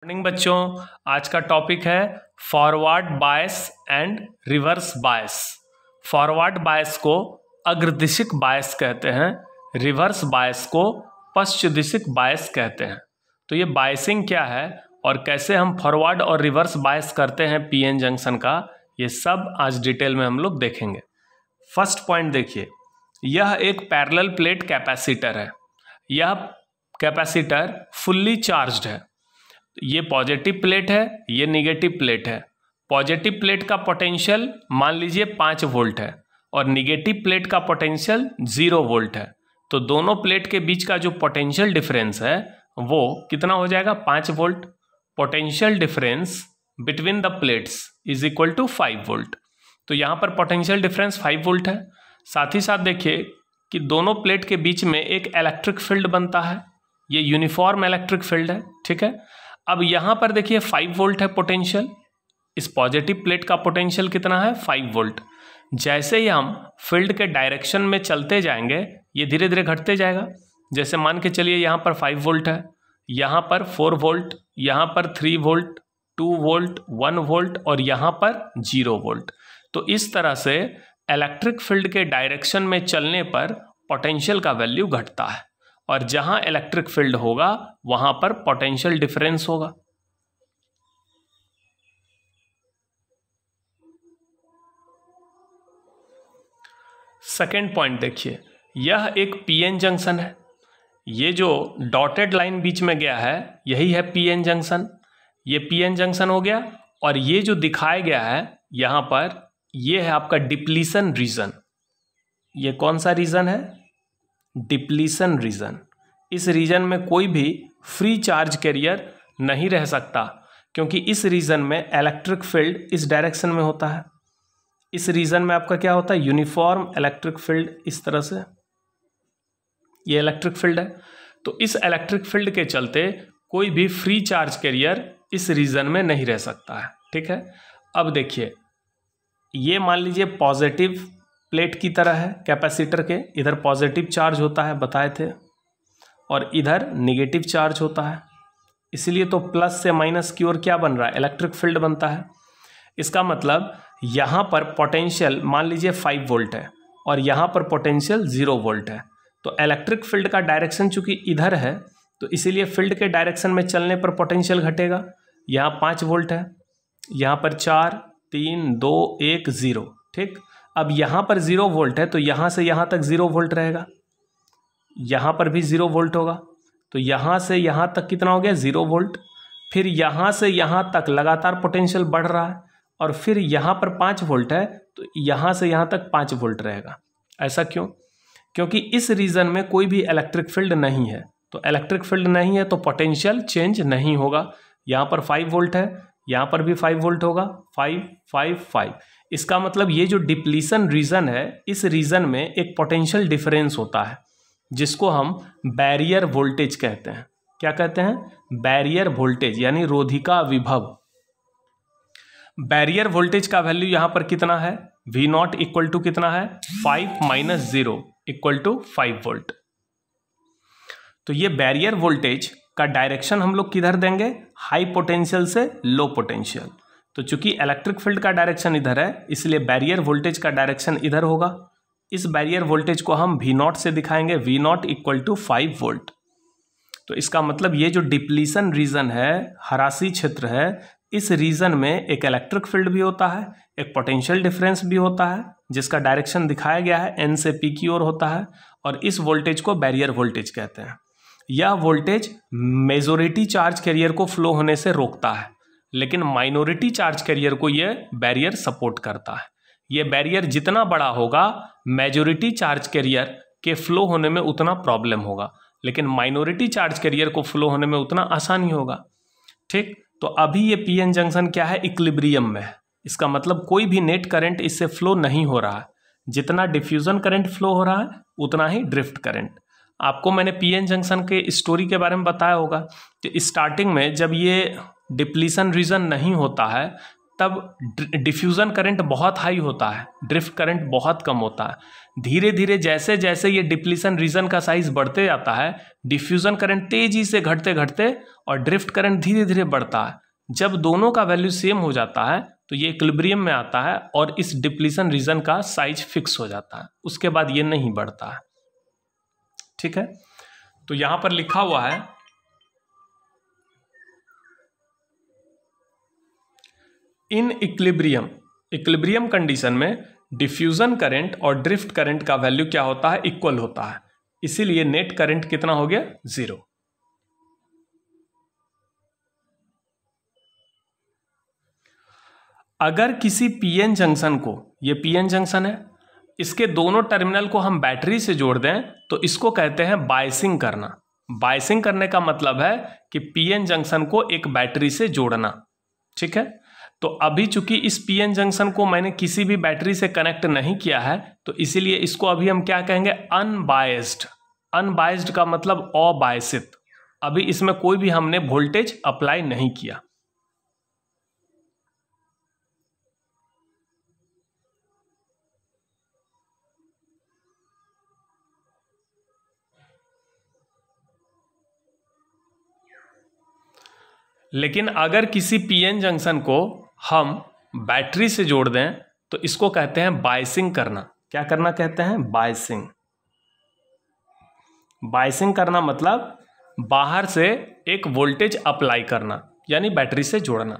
Morning बच्चों, आज का टॉपिक है forward bias and reverse bias. Forward bias को अग्रदिशिक बायस कहते हैं, रिवर्स बायस को पश्चदिशिक बायस कहते हैं। तो ये बायसिंग क्या है और कैसे हम फॉरवर्ड और रिवर्स बायस करते हैं पीएन जंक्शन का, ये सब आज डिटेल में हम लोग देखेंगे। फर्स्ट पॉइंट देखिए, यह एक पैरेलल प्लेट कैपेसिटर है। यह कैपेसिटर फुल्ली चार्ज्ड है। ये पॉजिटिव प्लेट है, ये निगेटिव प्लेट है। पॉजिटिव प्लेट का पोटेंशियल मान लीजिए 5 वोल्ट है और निगेटिव प्लेट का पोटेंशियल 0 वोल्ट है। तो दोनों प्लेट के बीच का जो पोटेंशियल डिफरेंस है वो कितना हो जाएगा, 5 volt. Potential difference between the plates is equal to 5 volt. तो यहाँ पर पोटेंशियल डिफरेंस 5 वोल्ट है। साथ ही साथ देखिए कि दोनों प्लेट के बीच में एक इलेक्ट्रिक फील्ड बनता है। ये यूनिफॉर्म इलेक्ट्रिक फील्ड है, ठीक है। अब यहाँ पर देखिए 5 वोल्ट है पोटेंशियल। इस पॉजिटिव प्लेट का पोटेंशियल कितना है, 5 वोल्ट। जैसे ही हम फील्ड के डायरेक्शन में चलते जाएंगे ये धीरे धीरे घटते जाएगा। जैसे मान के चलिए यहाँ पर 5 वोल्ट है, यहाँ पर 4 वोल्ट, यहाँ पर 3 वोल्ट, 2 वोल्ट, 1 वोल्ट और यहाँ पर 0 वोल्ट। तो इस तरह से इलेक्ट्रिक फील्ड के डायरेक्शन में चलने पर पोटेंशियल का वैल्यू घटता है और जहां इलेक्ट्रिक फील्ड होगा वहां पर पोटेंशियल डिफरेंस होगा। सेकेंड पॉइंट देखिए, यह एक पीएन जंक्शन है। ये जो डॉटेड लाइन बीच में गया है यही है पीएन जंक्शन। ये पीएन जंक्शन हो गया और ये जो दिखाया गया है यहां पर, ये है आपका डिप्लीशन रीजन। ये कौन सा रीजन है, डिप्लीशन रीजन। इस रीजन में कोई भी फ्री चार्ज कैरियर नहीं रह सकता क्योंकि इस रीजन में इलेक्ट्रिक फील्ड इस डायरेक्शन में होता है। इस रीजन में आपका क्या होता है, यूनिफॉर्म इलेक्ट्रिक फील्ड। इस तरह से ये इलेक्ट्रिक फील्ड है। तो इस इलेक्ट्रिक फील्ड के चलते कोई भी फ्री चार्ज कैरियर इस रीजन में नहीं रह सकता है, ठीक है। अब देखिए, ये मान लीजिए पॉजिटिव प्लेट की तरह है कैपेसिटर के, इधर पॉजिटिव चार्ज होता है बताए थे और इधर नेगेटिव चार्ज होता है। इसलिए तो प्लस से माइनस की ओर क्या बन रहा है, इलेक्ट्रिक फील्ड बनता है। इसका मतलब यहाँ पर पोटेंशियल मान लीजिए 5 वोल्ट है और यहाँ पर पोटेंशियल 0 वोल्ट है। तो इलेक्ट्रिक फील्ड का डायरेक्शन चूंकि इधर है तो इसीलिए फील्ड के डायरेक्शन में चलने पर पोटेंशियल घटेगा। यहाँ 5 वोल्ट है, यहाँ पर 4, 3, 2, 1, 0, ठीक। अब यहाँ पर 0 वोल्ट है तो यहाँ से यहाँ तक 0 वोल्ट रहेगा, यहाँ पर भी 0 वोल्ट होगा। तो यहाँ से यहाँ तक कितना हो गया, 0 वोल्ट। फिर यहाँ से यहाँ तक लगातार पोटेंशियल बढ़ रहा है और फिर यहाँ पर 5 वोल्ट है तो यहाँ से यहाँ तक 5 वोल्ट रहेगा। ऐसा क्यों, क्योंकि इस रीजन में कोई भी इलेक्ट्रिक फील्ड नहीं है। तो इलेक्ट्रिक फील्ड नहीं है तो पोटेंशियल चेंज नहीं होगा। यहाँ पर 5 वोल्ट है, यहाँ पर भी 5 वोल्ट होगा, 5, 5, 5। इसका मतलब ये जो डिप्लीशन रीजन है, इस रीजन में एक पोटेंशियल डिफरेंस होता है जिसको हम बैरियर वोल्टेज कहते हैं। क्या कहते हैं, बैरियर वोल्टेज, यानी रोधिका विभव। बैरियर वोल्टेज का वैल्यू यहाँ पर कितना है, V0 इक्वल टू कितना है, 5 - 0 इक्वल टू 5 वोल्ट। तो ये बैरियर वोल्टेज का डायरेक्शन हम लोग किधर देंगे, हाई पोटेंशियल से लो पोटेंशियल। तो चूंकि इलेक्ट्रिक फील्ड का डायरेक्शन इधर है इसलिए बैरियर वोल्टेज का डायरेक्शन इधर होगा। इस बैरियर वोल्टेज को हम V0 से दिखाएंगे, V0 इक्वल टू 5 वोल्ट। तो इसका मतलब ये जो डिप्लीशन रीजन है, हरासी क्षेत्र है, इस रीजन में एक इलेक्ट्रिक फील्ड भी होता है, एक पोटेंशियल डिफरेंस भी होता है जिसका डायरेक्शन दिखाया गया है N से P की ओर होता है और इस वोल्टेज को बैरियर वोल्टेज कहते हैं। यह वोल्टेज मेजॉरिटी चार्ज कैरियर को फ्लो होने से रोकता है, लेकिन माइनॉरिटी चार्ज कैरियर को यह बैरियर सपोर्ट करता है। यह बैरियर जितना बड़ा होगा मेजॉरिटी चार्ज कैरियर के फ्लो होने में उतना प्रॉब्लम होगा, लेकिन माइनॉरिटी चार्ज कैरियर को फ्लो होने में उतना आसानी होगा, ठीक। तो अभी ये पीएन जंक्शन क्या है, इक्विलिब्रियम में है। इसका मतलब कोई भी नेट करंट इससे फ्लो नहीं हो रहा है। जितना डिफ्यूजन करंट फ्लो हो रहा है उतना ही ड्रिफ्ट करंट। आपको मैंने पीएन जंक्शन के स्टोरी के बारे में बताया होगा कि स्टार्टिंग में जब ये डिप्लीशन रीजन नहीं होता है तब डिफ्यूज़न करंट बहुत हाई होता है, ड्रिफ्ट करंट बहुत कम होता है। धीरे धीरे जैसे जैसे ये डिप्लीशन रीजन का साइज बढ़ते जाता है, डिफ्यूज़न करंट तेजी से घटते घटते और ड्रिफ्ट करंट धीरे धीरे बढ़ता है। जब दोनों का वैल्यू सेम हो जाता है तो ये इक्विलिब्रियम में आता है और इस डिप्लीशन रीजन का साइज फिक्स हो जाता है, उसके बाद ये नहीं बढ़ता है। ठीक है, तो यहां पर लिखा हुआ है इन इक्विलिब्रियम कंडीशन में डिफ्यूजन करंट और ड्रिफ्ट करंट का वैल्यू क्या होता है, इक्वल होता है, इसीलिए नेट करंट कितना हो गया, 0। अगर किसी पीएन जंक्शन को, ये पीएन जंक्शन है, इसके दोनों टर्मिनल को हम बैटरी से जोड़ दें तो इसको कहते हैं बायसिंग करना। बायसिंग करने का मतलब है कि पीएन जंक्शन को एक बैटरी से जोड़ना। ठीक है, तो अभी चूंकि इस पीएन जंक्शन को मैंने किसी भी बैटरी से कनेक्ट नहीं किया है तो इसीलिए इसको अभी हम क्या कहेंगे, अनबायस्ड। अनबायस्ड का मतलब अबायसित। अभी इसमें कोई भी हमने वोल्टेज अप्लाई नहीं किया। लेकिन अगर किसी पीएन जंक्शन को हम बैटरी से जोड़ दें तो इसको कहते हैं बायसिंग करना। क्या करना कहते हैं, बायसिंग। बायसिंग करना मतलब बाहर से एक वोल्टेज अप्लाई करना, यानी बैटरी से जोड़ना।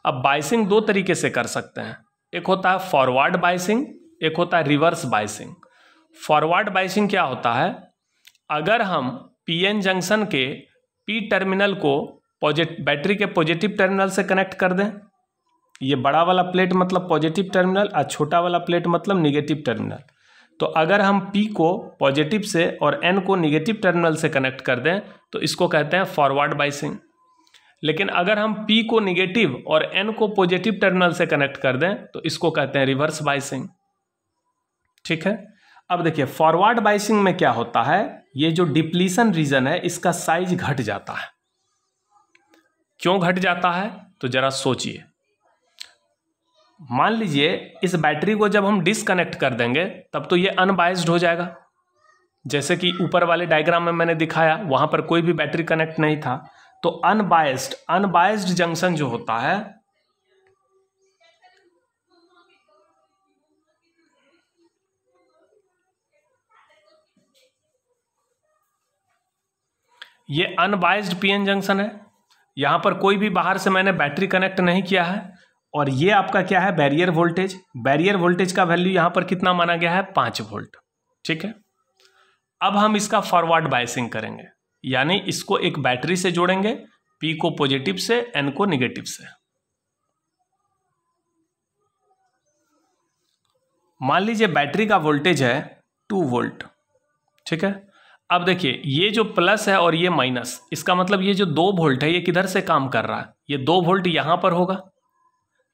अब बायसिंग दो तरीके से कर सकते हैं, एक होता है फॉरवर्ड बायसिंग, एक होता है रिवर्स बायसिंग। फॉरवर्ड बायसिंग क्या होता है, अगर हम पीएन जंक्शन के पी टर्मिनल को बैटरी के पॉजिटिव टर्मिनल से कनेक्ट कर दें, ये बड़ा वाला प्लेट मतलब पॉजिटिव टर्मिनल और छोटा वाला प्लेट मतलब निगेटिव टर्मिनल, तो अगर हम P को पॉजिटिव से और N को निगेटिव टर्मिनल से कनेक्ट कर दें तो इसको कहते हैं फॉरवर्ड बायसिंग। लेकिन अगर हम P को निगेटिव और N को पॉजिटिव टर्मिनल से कनेक्ट कर दें तो इसको कहते हैं रिवर्स बायसिंग। ठीक है, अब देखिए फॉरवर्ड बायसिंग में क्या होता है, ये जो डिप्लीशन रीजन है इसका साइज घट जाता है। क्यों घट जाता है, तो जरा सोचिए। मान लीजिए इस बैटरी को जब हम डिसकनेक्ट कर देंगे तब तो ये अनबायस्ड हो जाएगा, जैसे कि ऊपर वाले डायग्राम में मैंने दिखाया, वहां पर कोई भी बैटरी कनेक्ट नहीं था। तो अनबायस्ड जंक्शन जो होता है, ये अनबायस्ड पीएन जंक्शन है, यहां पर कोई भी बाहर से मैंने बैटरी कनेक्ट नहीं किया है। और ये आपका क्या है, बैरियर वोल्टेज। बैरियर वोल्टेज का वैल्यू यहां पर कितना माना गया है, 5 वोल्ट। ठीक है, अब हम इसका फॉरवर्ड बायसिंग करेंगे, यानी इसको एक बैटरी से जोड़ेंगे, P को पॉजिटिव से, N को निगेटिव से। मान लीजिए बैटरी का वोल्टेज है 2 वोल्ट। ठीक है, अब देखिए ये जो प्लस है और ये माइनस, इसका मतलब ये जो 2 वोल्ट है ये किधर से काम कर रहा है, ये 2 वोल्ट यहां पर होगा,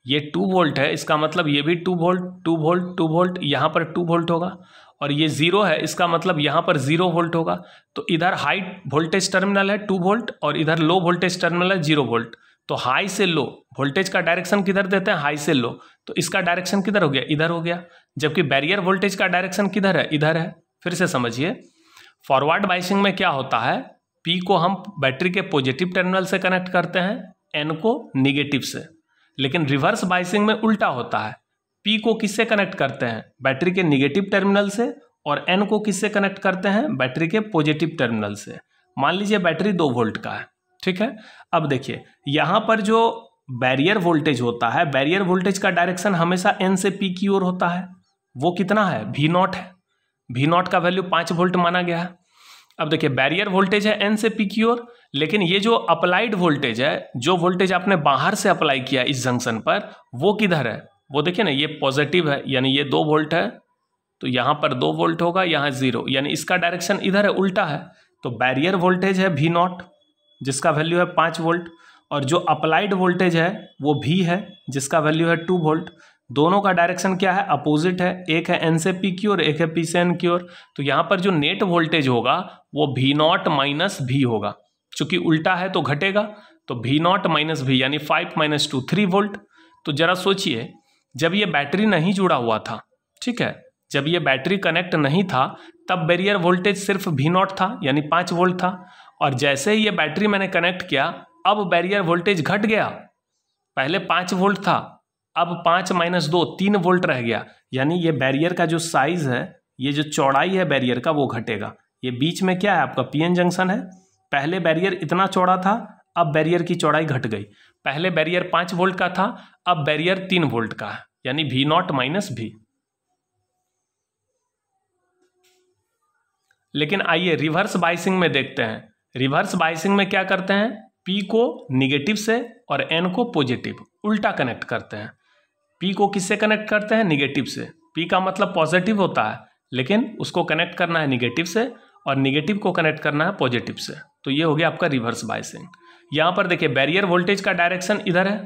ये 2 वोल्ट है, इसका मतलब ये भी 2 वोल्ट 2 वोल्ट 2 वोल्ट, यहाँ पर 2 वोल्ट होगा, और ये 0 है, इसका मतलब यहाँ पर 0 वोल्ट होगा। तो इधर हाई वोल्टेज टर्मिनल है 2 वोल्ट और इधर लो वोल्टेज टर्मिनल है 0 वोल्ट। तो हाई से लो वोल्टेज का डायरेक्शन किधर देते हैं, हाई से लो, तो इसका डायरेक्शन किधर हो गया, इधर हो गया। जबकि बैरियर वोल्टेज का डायरेक्शन किधर है, इधर है। फिर से समझिए, फॉरवर्ड बायसिंग में क्या होता है, P को हम बैटरी के पॉजिटिव टर्मिनल से कनेक्ट करते हैं, N को निगेटिव से। लेकिन रिवर्स बायसिंग में उल्टा होता है, P को किससे कनेक्ट करते हैं, बैटरी के निगेटिव टर्मिनल से, और N को किससे कनेक्ट करते हैं, बैटरी के पॉजिटिव टर्मिनल से। मान लीजिए बैटरी 2 वोल्ट का है। ठीक है, अब देखिए यहां पर जो बैरियर वोल्टेज होता है, बैरियर वोल्टेज का डायरेक्शन हमेशा N से P की ओर होता है। वो कितना है, V0 है। V0 का वैल्यू 5 वोल्ट माना गया है। अब देखिए बैरियर वोल्टेज है N से P की ओर, लेकिन ये जो अप्लाइड वोल्टेज है, जो वोल्टेज आपने बाहर से अप्लाई किया इस जंक्शन पर, वो किधर है, वो देखिए ना, ये पॉजिटिव है, यानी ये 2 वोल्ट है, तो यहाँ पर 2 वोल्ट होगा, यहाँ 0, यानी इसका डायरेक्शन इधर है, उल्टा है। तो बैरियर वोल्टेज है V0 जिसका वैल्यू है 5 वोल्ट, और जो अप्लाइड वोल्टेज है वो V है जिसका वैल्यू है 2 वोल्ट। दोनों का डायरेक्शन क्या है, अपोजिट है, एक है N से P की ओर, एक है P से N की ओर। तो यहाँ पर जो नेट वोल्टेज होगा वो V0 माइनस V होगा, चूंकि उल्टा है तो घटेगा, तो V0 माइनस V यानी 5 - 2 3 वोल्ट। तो जरा सोचिए, जब ये बैटरी नहीं जुड़ा हुआ था, ठीक है, जब ये बैटरी कनेक्ट नहीं था तब बैरियर वोल्टेज सिर्फ V0 था, यानी 5 वोल्ट था। और जैसे ही ये बैटरी मैंने कनेक्ट किया, अब बैरियर वोल्टेज घट गया। पहले 5 वोल्ट था, अब 5 - 2 3 वोल्ट रह गया। यानी ये बैरियर का जो साइज है, ये जो चौड़ाई है बैरियर का, वो घटेगा। ये बीच में क्या है, आपका पीएन जंक्शन है। पहले बैरियर इतना चौड़ा था, अब बैरियर की चौड़ाई घट गई। पहले बैरियर 5 वोल्ट का था, अब बैरियर 3 वोल्ट का है, यानी V0 - V। लेकिन आइए रिवर्स बाइसिंग में देखते हैं। रिवर्स बाइसिंग में क्या करते हैं, P को निगेटिव से और N को पॉजिटिव उल्टा कनेक्ट करते हैं। P को किससे कनेक्ट करते हैं, निगेटिव से। P का मतलब पॉजिटिव होता है, लेकिन उसको कनेक्ट करना है निगेटिव से, और निगेटिव को कनेक्ट करना है पॉजिटिव से। तो ये हो गया आपका रिवर्स बाइसिंग। यहाँ पर देखिए बैरियर वोल्टेज का डायरेक्शन इधर है।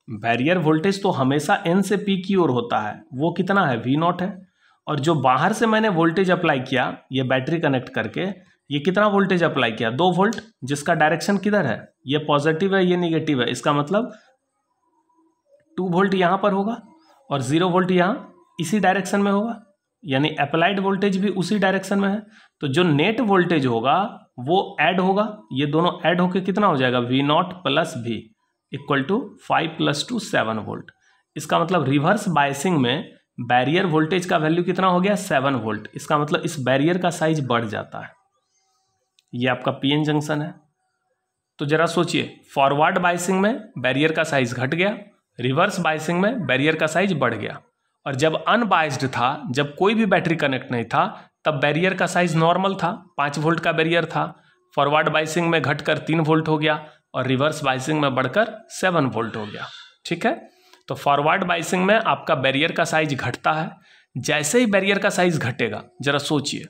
बैरियर वोल्टेज तो हमेशा N से P की ओर होता है, वो कितना है, V0 है। और जो बाहर से मैंने वोल्टेज अप्लाई किया, ये बैटरी कनेक्ट करके, ये कितना वोल्टेज अप्लाई किया, 2 वोल्ट, जिसका डायरेक्शन किधर है, ये पॉजिटिव है, ये निगेटिव है। इसका मतलब 2 वोल्ट यहाँ पर होगा और 0 वोल्ट यहाँ इसी डायरेक्शन में होगा, यानी अप्लाइड वोल्टेज भी उसी डायरेक्शन में है। तो जो नेट वोल्टेज होगा वो ऐड होगा, ये दोनों ऐड होकर कितना हो जाएगा, V0 + V = 5 + 2 7 वोल्ट। इसका मतलब रिवर्स बाइसिंग में बैरियर वोल्टेज का वैल्यू कितना हो गया, 7 वोल्ट। इसका मतलब इस बैरियर का साइज बढ़ जाता है। ये आपका पीएन जंक्शन है। तो जरा सोचिए, फॉरवर्ड बाइसिंग में बैरियर का साइज घट गया, रिवर्स बाइसिंग में बैरियर का साइज बढ़ गया। और जब अनबाइस्ड था, जब कोई भी बैटरी कनेक्ट नहीं था, तब बैरियर का साइज नॉर्मल था, 5 वोल्ट का बैरियर था। फॉरवर्ड बाइसिंग में घटकर 3 वोल्ट हो गया और रिवर्स बाइसिंग में बढ़कर 7 वोल्ट हो गया। ठीक है, तो फॉरवर्ड बाइसिंग में आपका बैरियर का साइज घटता है। जैसे ही बैरियर का साइज घटेगा, जरा सोचिए,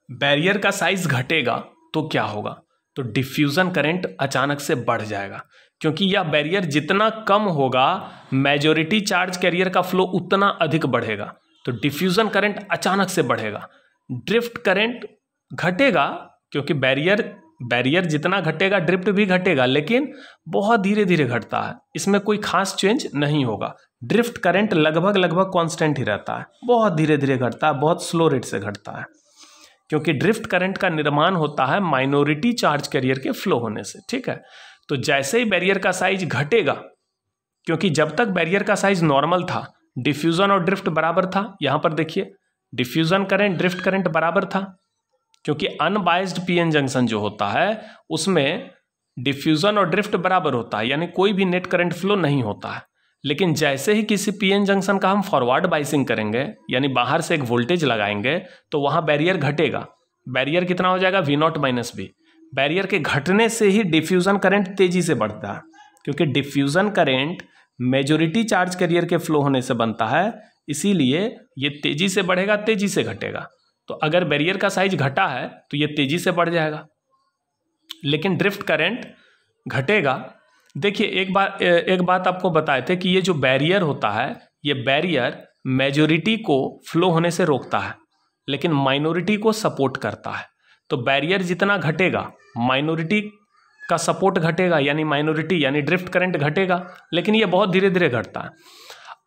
बैरियर का साइज घटेगा तो क्या होगा, तो डिफ्यूजन करंट अचानक से बढ़ जाएगा। क्योंकि यह बैरियर जितना कम होगा, मेजॉरिटी चार्ज कैरियर का फ्लो उतना अधिक बढ़ेगा, तो डिफ्यूजन करंट अचानक से बढ़ेगा। ड्रिफ्ट करंट घटेगा, क्योंकि बैरियर जितना घटेगा ड्रिफ्ट भी घटेगा, लेकिन बहुत धीरे धीरे घटता है, इसमें कोई खास चेंज नहीं होगा। ड्रिफ्ट करंट लगभग कांस्टेंट ही रहता है, बहुत धीरे धीरे घटता है, बहुत स्लो रेट से घटता है, क्योंकि ड्रिफ्ट करंट का निर्माण होता है माइनॉरिटी चार्ज कैरियर के फ्लो होने से। ठीक है, तो जैसे ही बैरियर का साइज घटेगा, क्योंकि जब तक बैरियर का साइज नॉर्मल था, डिफ्यूजन और ड्रिफ्ट बराबर था। यहां पर देखिए, डिफ्यूजन करंट ड्रिफ्ट करंट बराबर था, क्योंकि अनबाइस्ड पीएन जंक्शन जो होता है उसमें डिफ्यूजन और ड्रिफ्ट बराबर होता है, यानी कोई भी नेट करंट फ्लो नहीं होता है। लेकिन जैसे ही किसी पीएन जंक्शन का हम फॉरवर्ड बाइसिंग करेंगे, यानी बाहर से एक वोल्टेज लगाएंगे, तो वहां बैरियर घटेगा। बैरियर कितना हो जाएगा, V0 - V। बैरियर के घटने से ही डिफ्यूजन करंट तेजी से बढ़ता है, क्योंकि diffusion current majority charge carrier के फ्लो होने से बनता है, इसीलिए ये तेजी से बढ़ेगा, तेजी से घटेगा। तो अगर बैरियर का साइज घटा है तो ये तेजी से बढ़ जाएगा, लेकिन ड्रिफ्ट करंट घटेगा। देखिए, एक बात आपको बताए थे कि ये जो बैरियर होता है, ये बैरियर मेजॉरिटी को फ्लो होने से रोकता है, लेकिन माइनॉरिटी को सपोर्ट करता है। तो बैरियर जितना घटेगा, माइनॉरिटी का सपोर्ट घटेगा, यानी माइनॉरिटी यानी ड्रिफ्ट करंट घटेगा, लेकिन ये बहुत धीरे धीरे घटता है।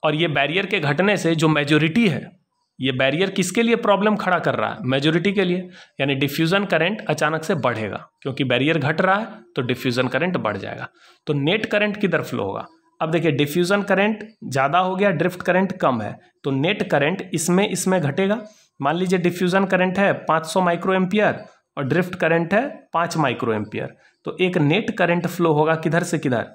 और ये बैरियर के घटने से जो मेजॉरिटी है, ये बैरियर किसके लिए प्रॉब्लम खड़ा कर रहा है, मेजॉरिटी के लिए, यानी डिफ्यूजन करंट अचानक से बढ़ेगा। क्योंकि बैरियर घट रहा है तो डिफ्यूजन करंट बढ़ जाएगा, तो नेट करंट किधर फ्लो होगा। अब देखिए, डिफ्यूजन करंट ज़्यादा हो गया, ड्रिफ्ट करंट कम है, तो नेट करंट इसमें घटेगा। मान लीजिए डिफ्यूजन करंट है 500 माइक्रो एम्पियर और ड्रिफ्ट करंट है 5 माइक्रो एम्पियर, तो एक नेट करंट फ्लो होगा किधर से किधर,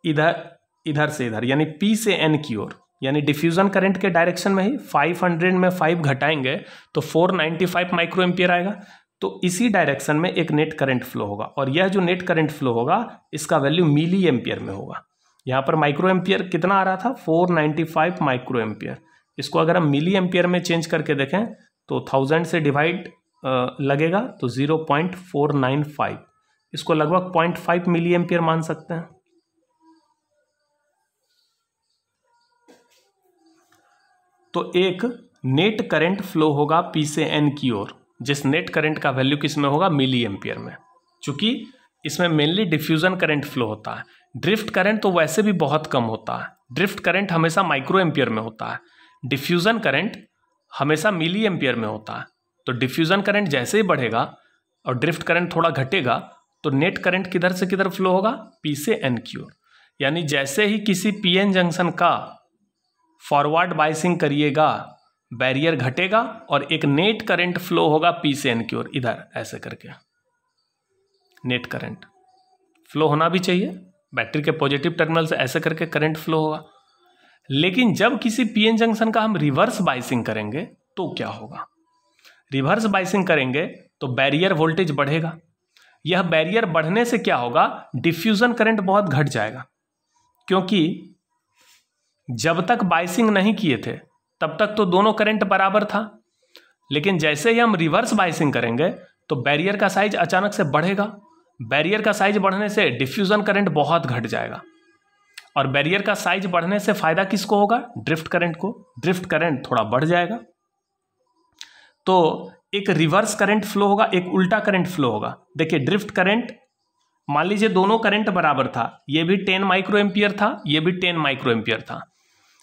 इधर से इधर, यानी P से N की ओर, यानी डिफ्यूजन करंट के डायरेक्शन में ही 500 में 5 घटाएंगे तो 495 माइक्रो एम्पियर आएगा। तो इसी डायरेक्शन में एक नेट करंट फ्लो होगा, और यह जो नेट करंट फ्लो होगा इसका वैल्यू मिली एम्पियर में होगा। यहाँ पर माइक्रो एम्पियर कितना आ रहा था, 495 माइक्रो एम्पियर। इसको अगर हम मिली एम्पियर में चेंज करके देखें तो 1000 से डिवाइड लगेगा तो 0.495, इसको लगभग 0.5 मिली एम्पियर मान सकते हैं। तो एक नेट करंट फ्लो होगा P से N की ओर, जिस नेट करंट का वैल्यू किस में होगा, मिली एम्पियर में। चूंकि इसमें मेनली डिफ्यूजन करंट फ्लो होता है। ड्रिफ्ट करंट तो वैसे भी बहुत कम होता है। ड्रिफ्ट करंट हमेशा माइक्रो एम्पियर में होता है, डिफ्यूजन करंट हमेशा मिली एम्पियर में होता है। तो डिफ्यूजन करंट जैसे ही बढ़ेगा और ड्रिफ्ट करंट थोड़ा घटेगा तो नेट करंट किधर से किधर फ्लो होगा, पी से एन की ओर। यानी जैसे ही किसी पीएन जंक्शन का फॉरवर्ड बाइसिंग करिएगा बैरियर घटेगा और एक नेट करंट फ्लो होगा पी से एन की ओर, इधर ऐसे करके नेट करंट फ्लो होना भी चाहिए। बैटरी के पॉजिटिव टर्मिनल से ऐसे करके करंट फ्लो होगा। लेकिन जब किसी पीएन जंक्शन का हम रिवर्स बाइसिंग करेंगे तो क्या होगा, रिवर्स बाइसिंग करेंगे तो बैरियर वोल्टेज बढ़ेगा। यह बैरियर बढ़ने से क्या होगा, डिफ्यूजन करंट बहुत घट जाएगा, क्योंकि जब तक बाइसिंग नहीं किए थे तब तक तो दोनों करंट बराबर था। लेकिन जैसे ही हम रिवर्स बाइसिंग करेंगे तो बैरियर का साइज अचानक से बढ़ेगा। बैरियर का साइज बढ़ने से डिफ्यूजन करंट बहुत घट जाएगा और बैरियर का साइज बढ़ने से फायदा किसको होगा, ड्रिफ्ट करंट को। ड्रिफ्ट करंट थोड़ा बढ़ जाएगा तो एक रिवर्स करंट फ्लो होगा, एक उल्टा करंट फ्लो होगा। देखिए ड्रिफ्ट करंट, मान लीजिए दोनों करंट बराबर था, ये भी 10 माइक्रो एम्पियर था, ये भी 10 माइक्रो एम्पियर था।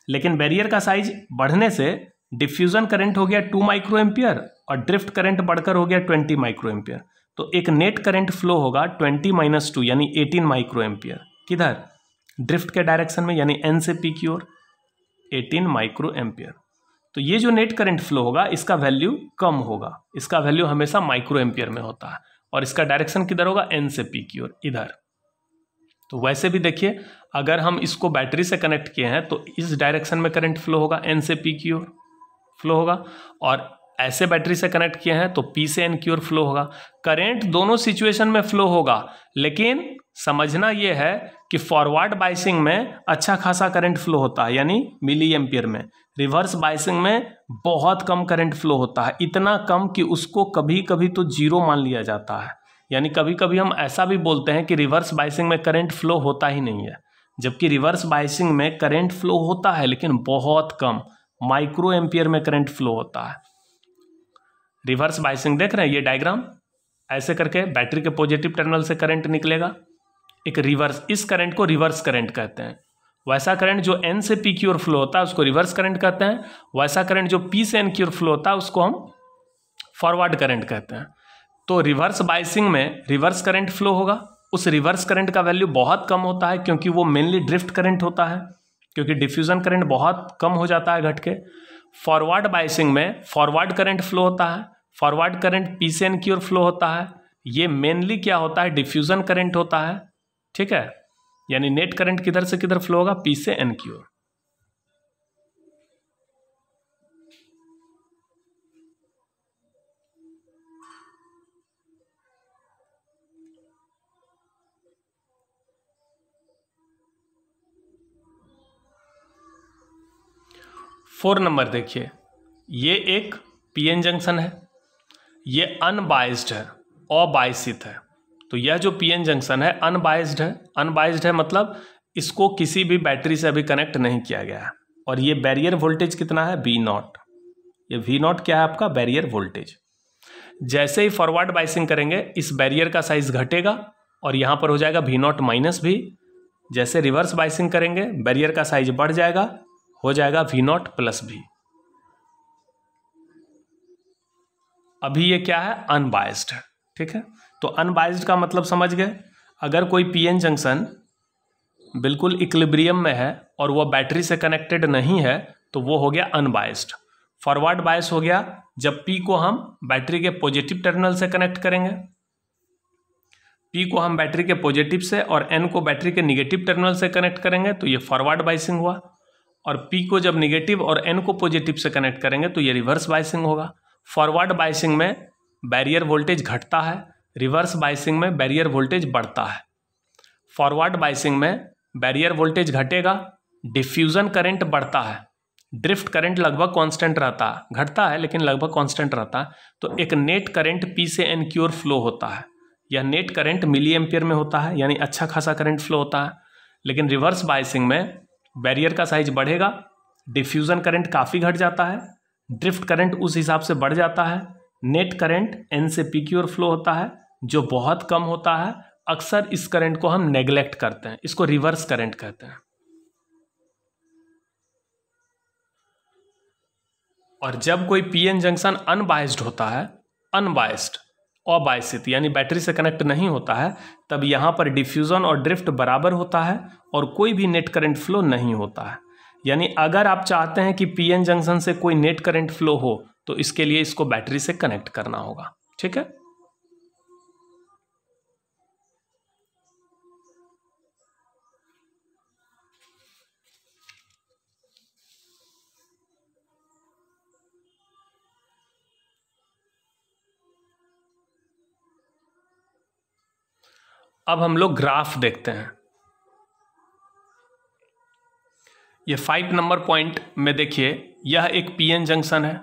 लेकिन बैरियर का साइज बढ़ने से डिफ्यूजन करंट हो गया 2 माइक्रो एम्पियर और ड्रिफ्ट करंट बढ़कर हो गया 20 माइक्रो एम्पियर। तो एक नेट करंट फ्लो होगा 20 - 2 यानी 18 माइक्रो एम्पियर। किधर, ड्रिफ्ट के डायरेक्शन में, यानी एन से पी की ओर 18 माइक्रो एम्पियर। तो ये जो नेट करंट फ्लो होगा इसका वैल्यू कम होगा, इसका वैल्यू हमेशा माइक्रो एम्पियर में होता है और इसका डायरेक्शन किधर होगा, एन से पी की ओर, इधर। तो वैसे भी देखिए अगर हम इसको बैटरी से कनेक्ट किए हैं तो इस डायरेक्शन में करंट फ्लो होगा, एन से पी की ओर फ्लो होगा, और ऐसे बैटरी से कनेक्ट किए हैं तो पी से एन की ओर फ्लो होगा। करंट दोनों सिचुएशन में फ्लो होगा, लेकिन समझना यह है कि फॉरवर्ड बाइसिंग में अच्छा खासा करंट फ्लो होता है, यानी मिली एम्पियर में। रिवर्स बाइसिंग में बहुत कम करंट फ्लो होता है, इतना कम कि उसको कभी कभी तो जीरो मान लिया जाता है। यानी कभी कभी हम ऐसा भी बोलते हैं कि रिवर्स बाइसिंग में करंट फ्लो होता ही नहीं है, जबकि रिवर्स बाइसिंग में करंट फ्लो होता है लेकिन बहुत कम, माइक्रो एम्पियर में करंट फ्लो होता है। रिवर्स बाइसिंग देख रहे हैं, ये डायग्राम ऐसे करके बैटरी के पॉजिटिव टर्मिनल से करंट निकलेगा, एक रिवर्स, इस करंट को रिवर्स करंट कहते हैं। वैसा करंट जो एन से पी की ओर फ्लो होता है उसको रिवर्स करंट कहते हैं, वैसा करंट जो पी से एन की ओर फ्लो होता है उसको हम फॉरवर्ड करंट कहते हैं। तो रिवर्स बाइसिंग में रिवर्स करंट फ्लो होगा, उस रिवर्स करंट का वैल्यू बहुत कम होता है क्योंकि वो मेनली ड्रिफ्ट करंट होता है, क्योंकि डिफ्यूजन करंट बहुत कम हो जाता है घट के। फॉरवर्ड बाइसिंग में फॉरवर्ड करंट फ्लो होता है, फॉरवर्ड करंट पी से एन की ओर फ्लो होता है। ये मेनली क्या होता है, डिफ्यूजन करंट होता है, ठीक है। यानी नेट करंट किधर से किधर फ्लो होगा, पी से एन की ओर। फोर नंबर देखिए, ये एक पीएन जंक्शन है, ये अनबाइस्ड है, अबायसित है। तो यह जो पीएन जंक्शन है अनबाइस्ड है। अनबाइस्ड है मतलब इसको किसी भी बैटरी से अभी कनेक्ट नहीं किया गया है। और ये बैरियर वोल्टेज कितना है, V0। ये V0 क्या है आपका, बैरियर वोल्टेज। जैसे ही फॉरवर्ड बाइसिंग करेंगे इस बैरियर का साइज घटेगा और यहाँ पर हो जाएगा V0 - V। जैसे रिवर्स बाइसिंग करेंगे बैरियर का साइज बढ़ जाएगा, हो जाएगा V0 + V। अभी ये क्या है, अनबाइस्ड है, ठीक है। तो अनबाइस्ड का मतलब समझ गए। अगर कोई पीएन जंक्शन बिल्कुल इक्विलिब्रियम में है और वह बैटरी से कनेक्टेड नहीं है तो वो हो गया अनबाइस्ड। फॉरवर्ड बायस हो गया जब P को हम बैटरी के पॉजिटिव टर्मिनल से कनेक्ट करेंगे, P को हम बैटरी के पॉजिटिव से और N को बैटरी के निगेटिव टर्मिनल से कनेक्ट करेंगे तो ये फॉरवर्ड बाइसिंग हुआ। और P को जब निगेटिव और N को पॉजिटिव से कनेक्ट करेंगे तो ये रिवर्स बाइसिंग होगा। फॉरवर्ड बाइसिंग में बैरियर वोल्टेज घटता है, रिवर्स बाइसिंग में बैरियर वोल्टेज बढ़ता है। फॉरवर्ड बाइसिंग में बैरियर वोल्टेज घटेगा, डिफ्यूजन करंट बढ़ता है, ड्रिफ्ट करंट लगभग कांस्टेंट रहता है, घटता है लेकिन लगभग कांस्टेंट रहता है। तो एक नेट करंट P से N की ओर फ्लो होता है। यह नेट करंट मिली एम्पियर में होता है, यानी अच्छा खासा करंट फ्लो होता है। लेकिन रिवर्स बाइसिंग में बैरियर का साइज बढ़ेगा, डिफ्यूजन करंट काफ़ी घट जाता है, ड्रिफ्ट करंट उस हिसाब से बढ़ जाता है, नेट करंट N से P की ओर फ्लो होता है जो बहुत कम होता है अक्सर इस करंट को हम नेग्लेक्ट करते हैं, इसको रिवर्स करंट कहते हैं। और जब कोई पीएन जंक्शन अनबायस्ड होता है, अनबायस्ड अबायसित यानी बैटरी से कनेक्ट नहीं होता है, तब यहाँ पर डिफ्यूजन और ड्रिफ्ट बराबर होता है और कोई भी नेट करंट फ्लो नहीं होता है। यानी अगर आप चाहते हैं कि पीएन जंक्शन से कोई नेट करंट फ्लो हो तो इसके लिए इसको बैटरी से कनेक्ट करना होगा। ठीक है। अब हम लोग ग्राफ देखते हैं। ये 5 नंबर पॉइंट में देखिए, यह एक पीएन जंक्शन है।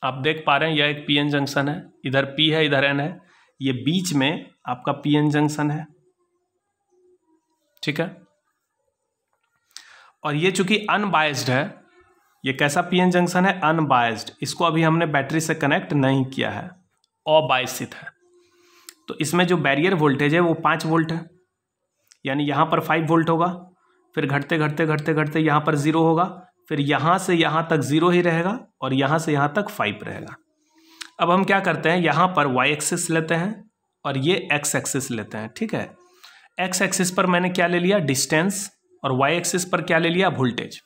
आप देख पा रहे हैं यह एक पीएन जंक्शन है, इधर पी है इधर एन है, ये बीच में आपका पीएन जंक्शन है। ठीक है। और ये चूंकि अनबायस्ड है, ये कैसा पीएन जंक्शन है? अनबायस्ड। इसको अभी हमने बैटरी से कनेक्ट नहीं किया है, अबायसित है। तो इसमें जो बैरियर वोल्टेज है वो 5 वोल्ट है, यानी यहाँ पर 5 वोल्ट होगा, फिर घटते घटते घटते घटते यहाँ पर 0 होगा, फिर यहाँ से यहाँ तक 0 ही रहेगा और यहाँ से यहाँ तक 5 रहेगा। अब हम क्या करते हैं, यहाँ पर y एक्सिस लेते हैं और ये x एक्सिस लेते हैं। ठीक है। x एक्सिस पर मैंने क्या ले लिया? डिस्टेंस। और y एक्सिस पर क्या ले लिया? वोल्टेज।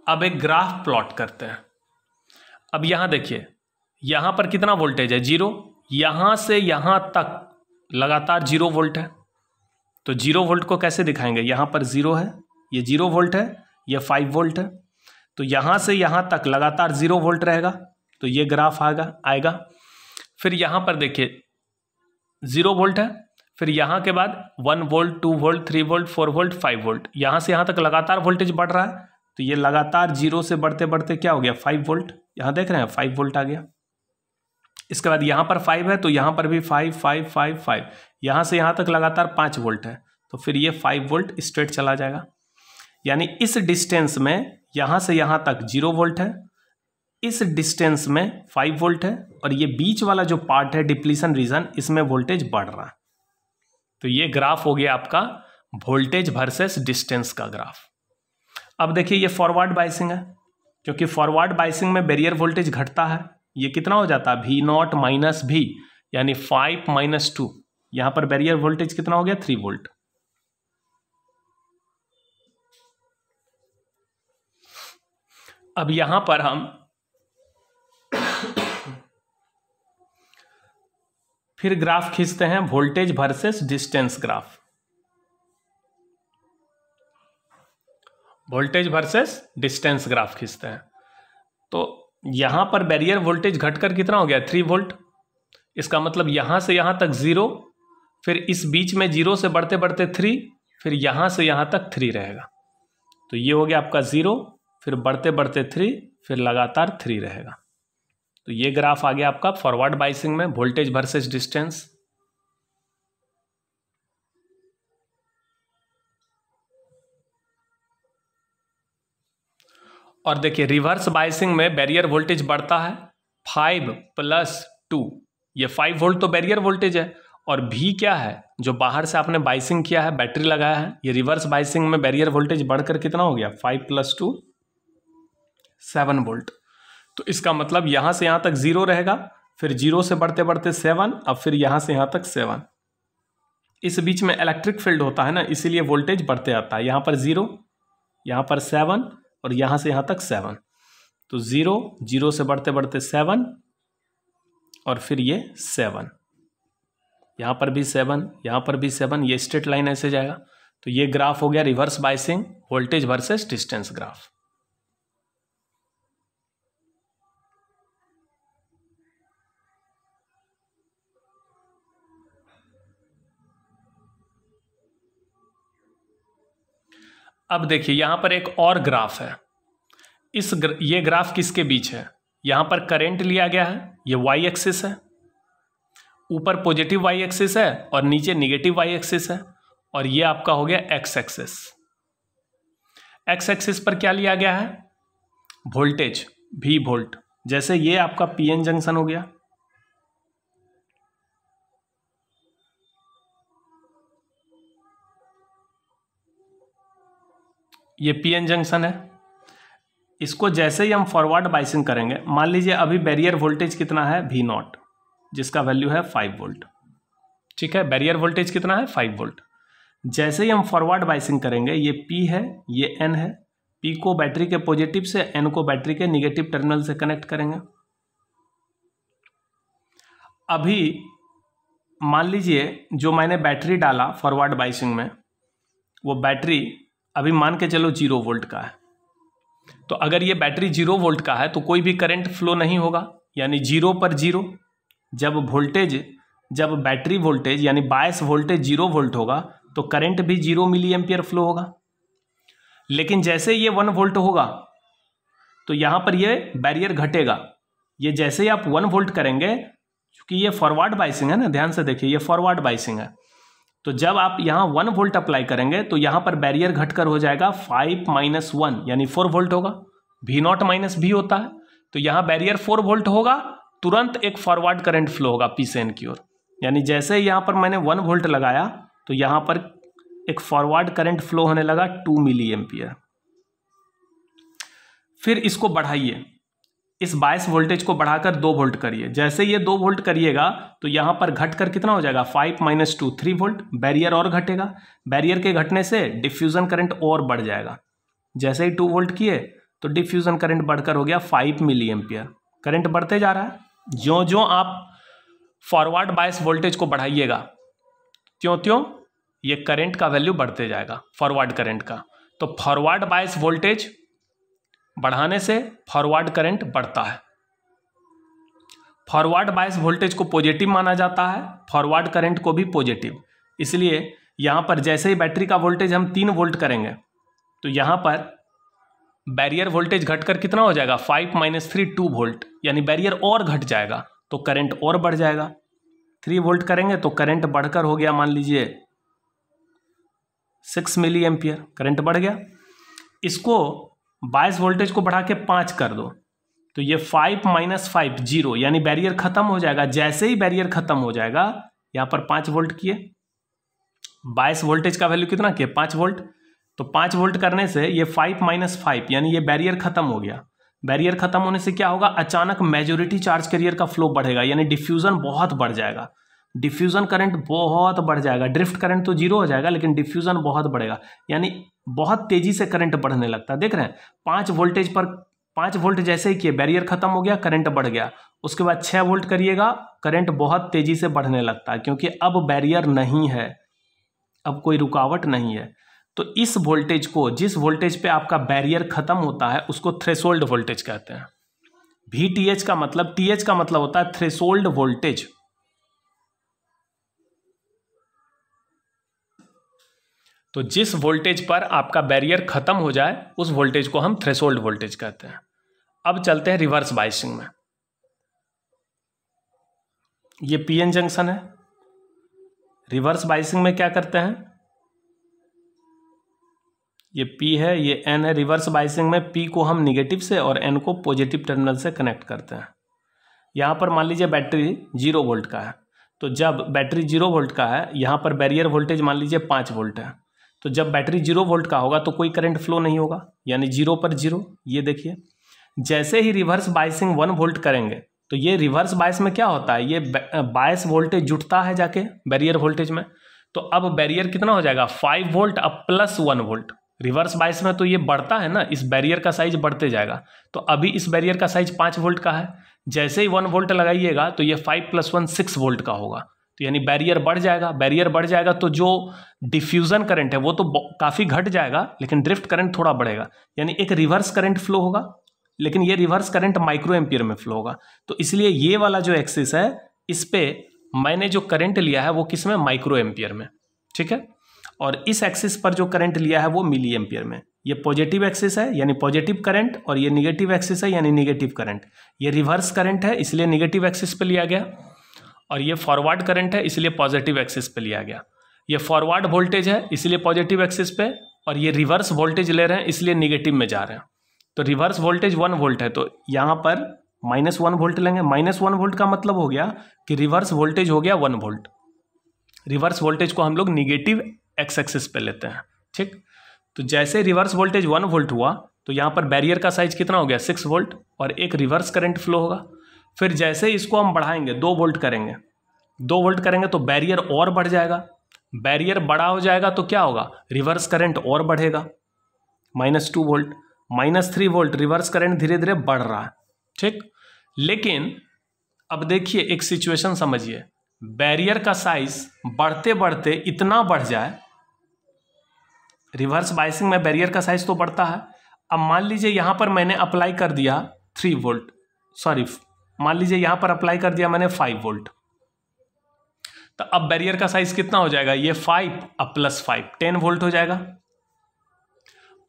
अब एक ग्राफ प्लॉट करते हैं। अब यहां देखिए, यहां पर कितना वोल्टेज है? 0। यहां से यहां तक लगातार 0 वोल्ट है। तो 0 वोल्ट को कैसे दिखाएंगे? यहां पर 0 है, ये 0 वोल्ट है, ये 5 वोल्ट है। तो यहां से यहां तक लगातार 0 वोल्ट रहेगा, तो ये ग्राफ आएगा। फिर यहां पर देखिए 0 वोल्ट है, फिर यहां के बाद 1 volt, 2 volt, 3 volt, 4 volt, 5 volt, यहां से यहां तक लगातार वोल्टेज बढ़ रहा है। तो ये लगातार 0 से बढ़ते बढ़ते क्या हो गया? 5 वोल्ट। यहां देख रहे हैं 5 वोल्ट आ गया। इसके बाद यहां पर 5 है, तो यहां पर भी 5 5 5 5, यहां से यहां तक लगातार 5 वोल्ट है, तो फिर ये 5 वोल्ट स्ट्रेट चला जाएगा। यानी इस डिस्टेंस में यहां से यहां तक 0 वोल्ट है, इस डिस्टेंस में 5 वोल्ट है, और ये बीच वाला जो पार्ट है डिप्लीशन रीजन, इसमें वोल्टेज बढ़ रहा है। तो ये ग्राफ हो गया आपका वोल्टेज वर्सेस डिस्टेंस का ग्राफ। अब देखिए ये फॉरवर्ड बाइसिंग है, क्योंकि फॉरवर्ड बाइसिंग में बैरियर वोल्टेज घटता है। ये कितना हो जाता है? V0 माइनस V, यानी 5 माइनस 2। यहां पर बैरियर वोल्टेज कितना हो गया? 3 वोल्ट। अब यहां पर हम फिर ग्राफ खींचते हैं, voltage versus distance graph. Voltage versus distance graph खींचते हैं। तो यहां पर बैरियर वोल्टेज घटकर कितना हो गया? 3 वोल्ट। इसका मतलब यहां से यहां तक 0, फिर इस बीच में 0 से बढ़ते बढ़ते 3, फिर यहां से यहां तक 3 रहेगा। तो ये हो गया आपका 0, फिर बढ़ते बढ़ते 3, फिर लगातार 3 रहेगा। तो ये ग्राफ आ गया आपका फॉरवर्ड बाइसिंग में, वोल्टेज वर्सेस डिस्टेंस। और देखिए रिवर्स बाइसिंग में बैरियर वोल्टेज बढ़ता है 5 + 2, ये 5 वोल्ट तो बैरियर वोल्टेज है, और V क्या है? जो बाहर से आपने बाइसिंग किया है, बैटरी लगाया है। ये रिवर्स बाइसिंग में बैरियर वोल्टेज बढ़कर कितना हो गया? 5 + 2 7 वोल्ट। तो इसका मतलब यहां से यहां तक 0 रहेगा, फिर 0 से बढ़ते बढ़ते 7, अब फिर यहां से यहां तक 7। इस बीच में इलेक्ट्रिक फील्ड होता है ना, इसीलिए वोल्टेज बढ़ते आता है। यहां पर 0, यहां पर 7, और यहां से यहां तक 7। तो 0 0 से बढ़ते बढ़ते 7, और फिर ये 7, यहां पर भी 7, यहां पर भी 7, ये स्ट्रेट लाइन ऐसे जाएगा। तो ये ग्राफ हो गया reverse biasing voltage versus distance graph. अब देखिए यहां पर एक और ग्राफ है। ये ग्राफ किसके बीच है? यहां पर करंट लिया गया है, ये y एक्सिस है, ऊपर पॉजिटिव y एक्सिस है और नीचे निगेटिव y एक्सिस है, और ये आपका हो गया x एक्सिस। एक्स एक्सिस पर क्या लिया गया है, वोल्टेज V वोल्ट। जैसे ये आपका पीएन जंक्शन हो गया, ये पीएन जंक्शन है। इसको जैसे ही हम फॉरवर्ड बाइसिंग करेंगे, मान लीजिए अभी बैरियर वोल्टेज कितना है V0, जिसका वैल्यू है 5 वोल्ट। ठीक है, बैरियर वोल्टेज कितना है 5 वोल्ट। जैसे ही हम फॉरवर्ड बाइसिंग करेंगे, ये P है, ये N है, P को बैटरी के पॉजिटिव से, N को बैटरी के निगेटिव टर्मिनल से कनेक्ट करेंगे। अभी मान लीजिए जो मैंने बैटरी डाला फॉरवर्ड बाइसिंग में, वो बैटरी अभी मान के चलो 0 वोल्ट का है। तो अगर ये बैटरी 0 वोल्ट का है तो कोई भी करंट फ्लो नहीं होगा, यानी 0 पर 0। जब बैटरी वोल्टेज यानी बायस वोल्टेज 0 वोल्ट होगा तो करंट भी 0 मिली एम्पियर फ्लो होगा। लेकिन जैसे ये 1 वोल्ट होगा तो यहाँ पर ये बैरियर घटेगा। ये जैसे ही आप 1 वोल्ट करेंगे, क्योंकि ये फॉरवर्ड बाइसिंग है ना, ध्यान से देखिए, ये फॉरवर्ड बाइसिंग है, तो जब आप यहाँ 1 वोल्ट अप्लाई करेंगे तो यहाँ पर बैरियर घटकर हो जाएगा 5 - 1 यानी 4 वोल्ट होगा। V0 - V होता है, तो यहाँ बैरियर 4 वोल्ट होगा, तुरंत एक फॉरवर्ड करंट फ्लो होगा P से N की ओर। यानी जैसे यहाँ पर मैंने 1 वोल्ट लगाया तो यहाँ पर एक फॉरवर्ड करंट फ्लो होने लगा 2 मिली एम्पियर। फिर इसको बढ़ाइए, इस बायस वोल्टेज को बढ़ाकर 2 वोल्ट करिए। जैसे ये 2 वोल्ट करिएगा तो यहाँ पर घटकर कितना हो जाएगा, 5 - 2 3 वोल्ट। बैरियर और घटेगा, बैरियर के घटने से डिफ्यूजन करंट और बढ़ जाएगा। जैसे ही 2 वोल्ट किए तो डिफ्यूजन करंट बढ़कर हो गया 5 मिली एम्पियर। करंट बढ़ते जा रहा है। ज्यों ज्यों आप फॉरवर्ड बायस वोल्टेज को बढ़ाइएगा, त्यों त्यों ये करंट का वैल्यू बढ़ते जाएगा, फॉरवर्ड करंट का। तो फॉरवर्ड बायस वोल्टेज बढ़ाने से फॉरवर्ड करंट बढ़ता है। फॉरवर्ड बायस वोल्टेज को पॉजिटिव माना जाता है, फॉरवर्ड करंट को भी पॉजिटिव। इसलिए यहाँ पर जैसे ही बैटरी का वोल्टेज हम 3 वोल्ट करेंगे तो यहाँ पर बैरियर वोल्टेज घटकर कितना हो जाएगा, 5 - 3 2 वोल्ट, यानी बैरियर और घट जाएगा तो करंट और बढ़ जाएगा। 3 वोल्ट करेंगे तो करंट बढ़कर हो गया मान लीजिए 6 मिली एम्पियर, करंट बढ़ गया। इसको बायस वोल्टेज को बढ़ा के 5 कर दो तो ये 5 - 5 0, यानी बैरियर खत्म हो जाएगा। जैसे ही बैरियर खत्म हो जाएगा, यहाँ पर 5 वोल्ट किए, बायस वोल्टेज का वैल्यू कितना किए 5 वोल्ट, तो 5 वोल्ट करने से ये 5 - 5 यानी ये बैरियर खत्म हो गया। बैरियर खत्म होने से क्या होगा, अचानक मेजॉरिटी चार्ज कैरियर का फ्लो बढ़ेगा, यानी डिफ्यूजन बहुत बढ़ जाएगा, डिफ्यूजन करंट बहुत बढ़ जाएगा। ड्रिफ्ट करंट तो 0 हो जाएगा लेकिन डिफ्यूजन बहुत बढ़ेगा, यानी बहुत तेजी से करंट बढ़ने लगता है। देख रहे हैं 5 वोल्टेज पर 5 वोल्ट जैसे ही किए बैरियर खत्म हो गया, करंट बढ़ गया। उसके बाद 6 वोल्ट करिएगा, करंट बहुत तेजी से बढ़ने लगता है, क्योंकि अब बैरियर नहीं है, अब कोई रुकावट नहीं है। तो इस वोल्टेज को, जिस वोल्टेज पे आपका बैरियर खत्म होता है, उसको थ्रेशोल्ड वोल्टेज कहते हैं। VTH का मतलब, TH का मतलब होता है थ्रेशोल्ड वोल्टेज। तो जिस वोल्टेज पर आपका बैरियर खत्म हो जाए उस वोल्टेज को हम थ्रेशोल्ड वोल्टेज कहते हैं। अब चलते हैं रिवर्स बाइसिंग में। ये पीएन जंक्शन है। रिवर्स बाइसिंग में क्या करते हैं, ये P है, ये N है। रिवर्स बाइसिंग में P को हम निगेटिव से और N को पॉजिटिव टर्मिनल से कनेक्ट करते हैं। यहाँ पर मान लीजिए बैटरी 0 वोल्ट का है, तो जब बैटरी 0 वोल्ट का है, यहाँ पर बैरियर वोल्टेज मान लीजिए 5 वोल्ट है, तो जब बैटरी 0 वोल्ट का होगा तो कोई करंट फ्लो नहीं होगा, यानी 0 पर 0। ये देखिए, जैसे ही रिवर्स बाइसिंग 1 वोल्ट करेंगे तो ये रिवर्स बायस में क्या होता है, ये बायस वोल्टेज जुटता है जाके बैरियर वोल्टेज में। तो अब बैरियर कितना हो जाएगा, 5 वोल्ट अब प्लस 1 वोल्ट। रिवर्स बायस में तो ये बढ़ता है ना, इस बैरियर का साइज बढ़ते जाएगा। तो अभी इस बैरियर का साइज 5 वोल्ट का है, जैसे ही 1 वोल्ट लगाइएगा तो ये 5 + 1 6 वोल्ट का होगा, तो यानी बैरियर बढ़ जाएगा। बैरियर बढ़ जाएगा तो जो डिफ्यूजन करंट है वो तो काफ़ी घट जाएगा, लेकिन ड्रिफ्ट करंट थोड़ा बढ़ेगा, यानी एक रिवर्स करंट फ्लो होगा, लेकिन ये रिवर्स करंट माइक्रो एम्पियर में फ्लो होगा। तो इसलिए ये वाला जो एक्सिस है, इस पे मैंने जो करंट लिया है वो किस में, माइक्रो एम्पियर में, ठीक है। और इस एक्सिस पर जो करंट लिया है वो मिली एम्पियर में। ये पॉजिटिव एक्सिस है यानी पॉजिटिव करंट, और ये निगेटिव एक्सिस है यानी निगेटिव करंट। ये रिवर्स करंट है इसलिए निगेटिव एक्सिस पे लिया गया, और ये फॉरवर्ड करंट है इसलिए पॉजिटिव एक्सिस पे लिया गया। ये फॉरवर्ड वोल्टेज है इसलिए पॉजिटिव एक्सिस पे, और ये रिवर्स वोल्टेज ले रहे हैं इसलिए निगेटिव में जा रहे हैं। तो रिवर्स वोल्टेज 1 वोल्ट है तो यहाँ पर -1 वोल्ट लेंगे। -1 वोल्ट का मतलब हो गया कि रिवर्स वोल्टेज हो गया 1 वोल्ट। रिवर्स वोल्टेज को हम लोग निगेटिव एक्स एक्सिस पे लेते हैं, ठीक। तो जैसे रिवर्स वोल्टेज 1 वोल्ट हुआ तो यहाँ पर बैरियर का साइज कितना हो गया 6 वोल्ट और एक रिवर्स करंट फ्लो होगा। फिर जैसे इसको हम बढ़ाएंगे 2 वोल्ट करेंगे, 2 वोल्ट करेंगे तो बैरियर और बढ़ जाएगा। बैरियर बड़ा हो जाएगा तो क्या होगा, रिवर्स करंट और बढ़ेगा, -2 वोल्ट, -3 वोल्ट, रिवर्स करंट धीरे धीरे बढ़ रहा है, ठीक। लेकिन अब देखिए एक सिचुएशन समझिए, बैरियर का साइज बढ़ते बढ़ते इतना बढ़ जाए, रिवर्स बायसिंग में बैरियर का साइज तो बढ़ता है। अब मान लीजिए यहां पर मैंने अप्लाई कर दिया 3 वोल्ट, सॉरी मान लीजिए यहां पर अप्लाई कर दिया मैंने 5 वोल्ट, तो अब बैरियर का साइज कितना हो जाएगा, ये 5 अब +5 10 वोल्ट हो जाएगा।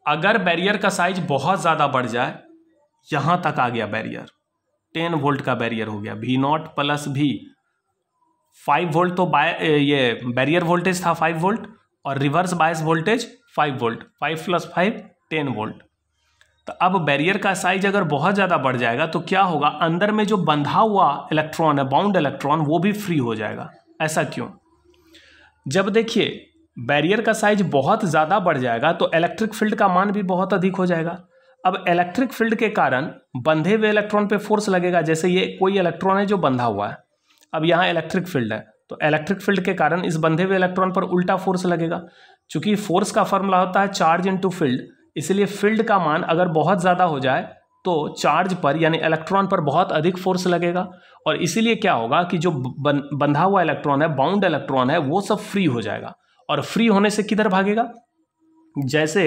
अगर बैरियर का साइज बहुत ज्यादा बढ़ जाए, यहां तक आ गया बैरियर, 10 वोल्ट का बैरियर हो गया, V0 + V, 5 वोल्ट तो ये बैरियर वोल्टेज था 5 वोल्ट और reverse bias voltage 5 volt, 5 + 5 10 volt. तो अब बैरियर का साइज अगर बहुत ज़्यादा बढ़ जाएगा तो क्या होगा, अंदर में जो बंधा हुआ इलेक्ट्रॉन है, बाउंड इलेक्ट्रॉन, वो भी फ्री हो जाएगा। ऐसा क्यों, जब देखिए बैरियर का साइज बहुत ज़्यादा बढ़ जाएगा तो इलेक्ट्रिक फील्ड का मान भी बहुत अधिक हो जाएगा। अब इलेक्ट्रिक फील्ड के कारण बंधे हुए इलेक्ट्रॉन पे फोर्स लगेगा, जैसे ये कोई इलेक्ट्रॉन है जो बंधा हुआ है, अब यहाँ इलेक्ट्रिक फील्ड है तो इलेक्ट्रिक फील्ड के कारण इस बंधे हुए इलेक्ट्रॉन पर उल्टा फोर्स लगेगा। चूंकि फोर्स का फॉर्मूला होता है चार्ज इनटू फील्ड, इसलिए फील्ड का मान अगर बहुत ज़्यादा हो जाए तो चार्ज पर यानी इलेक्ट्रॉन पर बहुत अधिक फोर्स लगेगा और इसीलिए क्या होगा कि जो बंधा हुआ इलेक्ट्रॉन है, बाउंड इलेक्ट्रॉन है, वो सब फ्री हो जाएगा। और फ्री होने से किधर भागेगा, जैसे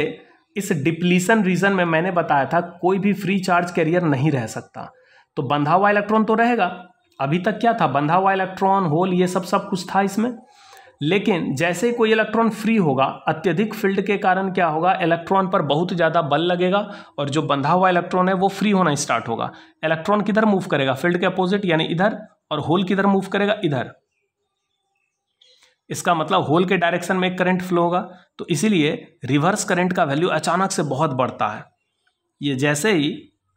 इस डिप्लीशन रीजन में मैंने बताया था कोई भी फ्री चार्ज कैरियर नहीं रह सकता, तो बंधा हुआ इलेक्ट्रॉन तो रहेगा। अभी तक क्या था, बंधा हुआ इलेक्ट्रॉन, होल, ये सब कुछ था इसमें। लेकिन जैसे कोई इलेक्ट्रॉन फ्री होगा, अत्यधिक फील्ड के कारण क्या होगा, इलेक्ट्रॉन पर बहुत ज़्यादा बल लगेगा और जो बंधा हुआ इलेक्ट्रॉन है वो फ्री होना स्टार्ट होगा। इलेक्ट्रॉन किधर मूव करेगा, फील्ड के अपोजिट यानी इधर, और होल किधर मूव करेगा, इधर। इसका मतलब होल के डायरेक्शन में एक करंट फ्लो होगा। तो इसीलिए रिवर्स करंट का वैल्यू अचानक से बहुत बढ़ता है। ये जैसे ही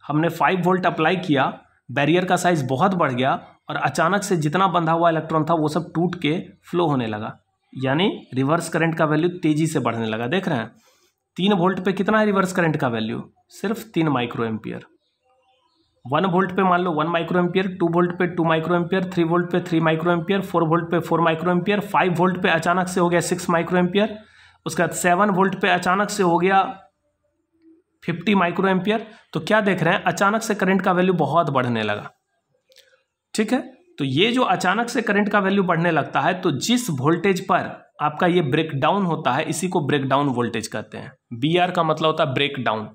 हमने 5 वोल्ट अप्लाई किया, बैरियर का साइज बहुत बढ़ गया और अचानक से जितना बंधा हुआ इलेक्ट्रॉन था वो सब टूट के फ्लो होने लगा, यानी रिवर्स करंट का वैल्यू तेजी से बढ़ने लगा। देख रहे हैं 3 वोल्ट पे कितना है रिवर्स करंट का वैल्यू, सिर्फ 3 माइक्रो एम्पियर। 1 वोल्ट पे मान लो 1 माइक्रो एम्पियर, 2 वोल्ट पे 2 माइक्रो एम्पियर, 3 वोल्ट पे 3 माइक्रो एम्पियर, 4 वोल्ट पे 4 माइक्रो एम्पियर, 5 वोल्ट पे अचानक से हो गया 6 माइक्रो एम्पियर, उसके बाद 7 वोल्ट पे अचानक से हो गया 50 माइक्रो एम्पियर। तो क्या देख रहे हैं, अचानक से करंट का वैल्यू बहुत बढ़ने लगा, ठीक है। तो ये जो अचानक से करंट का वैल्यू बढ़ने लगता है, तो जिस वोल्टेज पर आपका ये ब्रेक डाउन होता है, इसी को ब्रेक डाउन वोल्टेज कहते हैं। BR का मतलब होता है break down,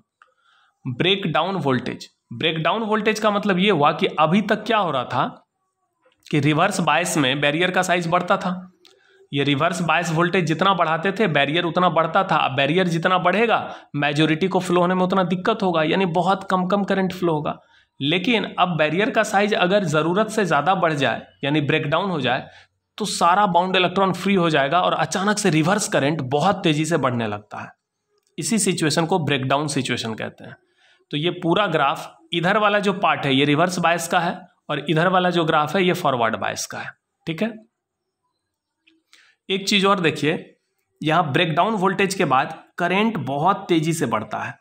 break down voltage. Break down voltage का मतलब ये हुआ कि अभी तक क्या हो रहा था कि रिवर्स बायस में बैरियर का साइज बढ़ता था, ये रिवर्स बायस वोल्टेज जितना बढ़ाते थे बैरियर उतना बढ़ता था। अब बैरियर जितना बढ़ेगा मेजॉरिटी को फ्लो होने में उतना दिक्कत होगा, यानी बहुत कम करंट फ्लो होगा। लेकिन अब बैरियर का साइज अगर ज़रूरत से ज़्यादा बढ़ जाए यानी ब्रेक डाउन हो जाए तो सारा बाउंड इलेक्ट्रॉन फ्री हो जाएगा और अचानक से रिवर्स करंट बहुत तेज़ी से बढ़ने लगता है। इसी सिचुएशन को ब्रेक डाउन सिचुएशन कहते हैं। तो ये पूरा ग्राफ, इधर वाला जो पार्ट है ये रिवर्स बायस का है और इधर वाला जो ग्राफ है ये फॉरवर्ड बायस का है, ठीक है। एक चीज़ और देखिए, यहाँ ब्रेक डाउन वोल्टेज के बाद करंट बहुत तेज़ी से बढ़ता है।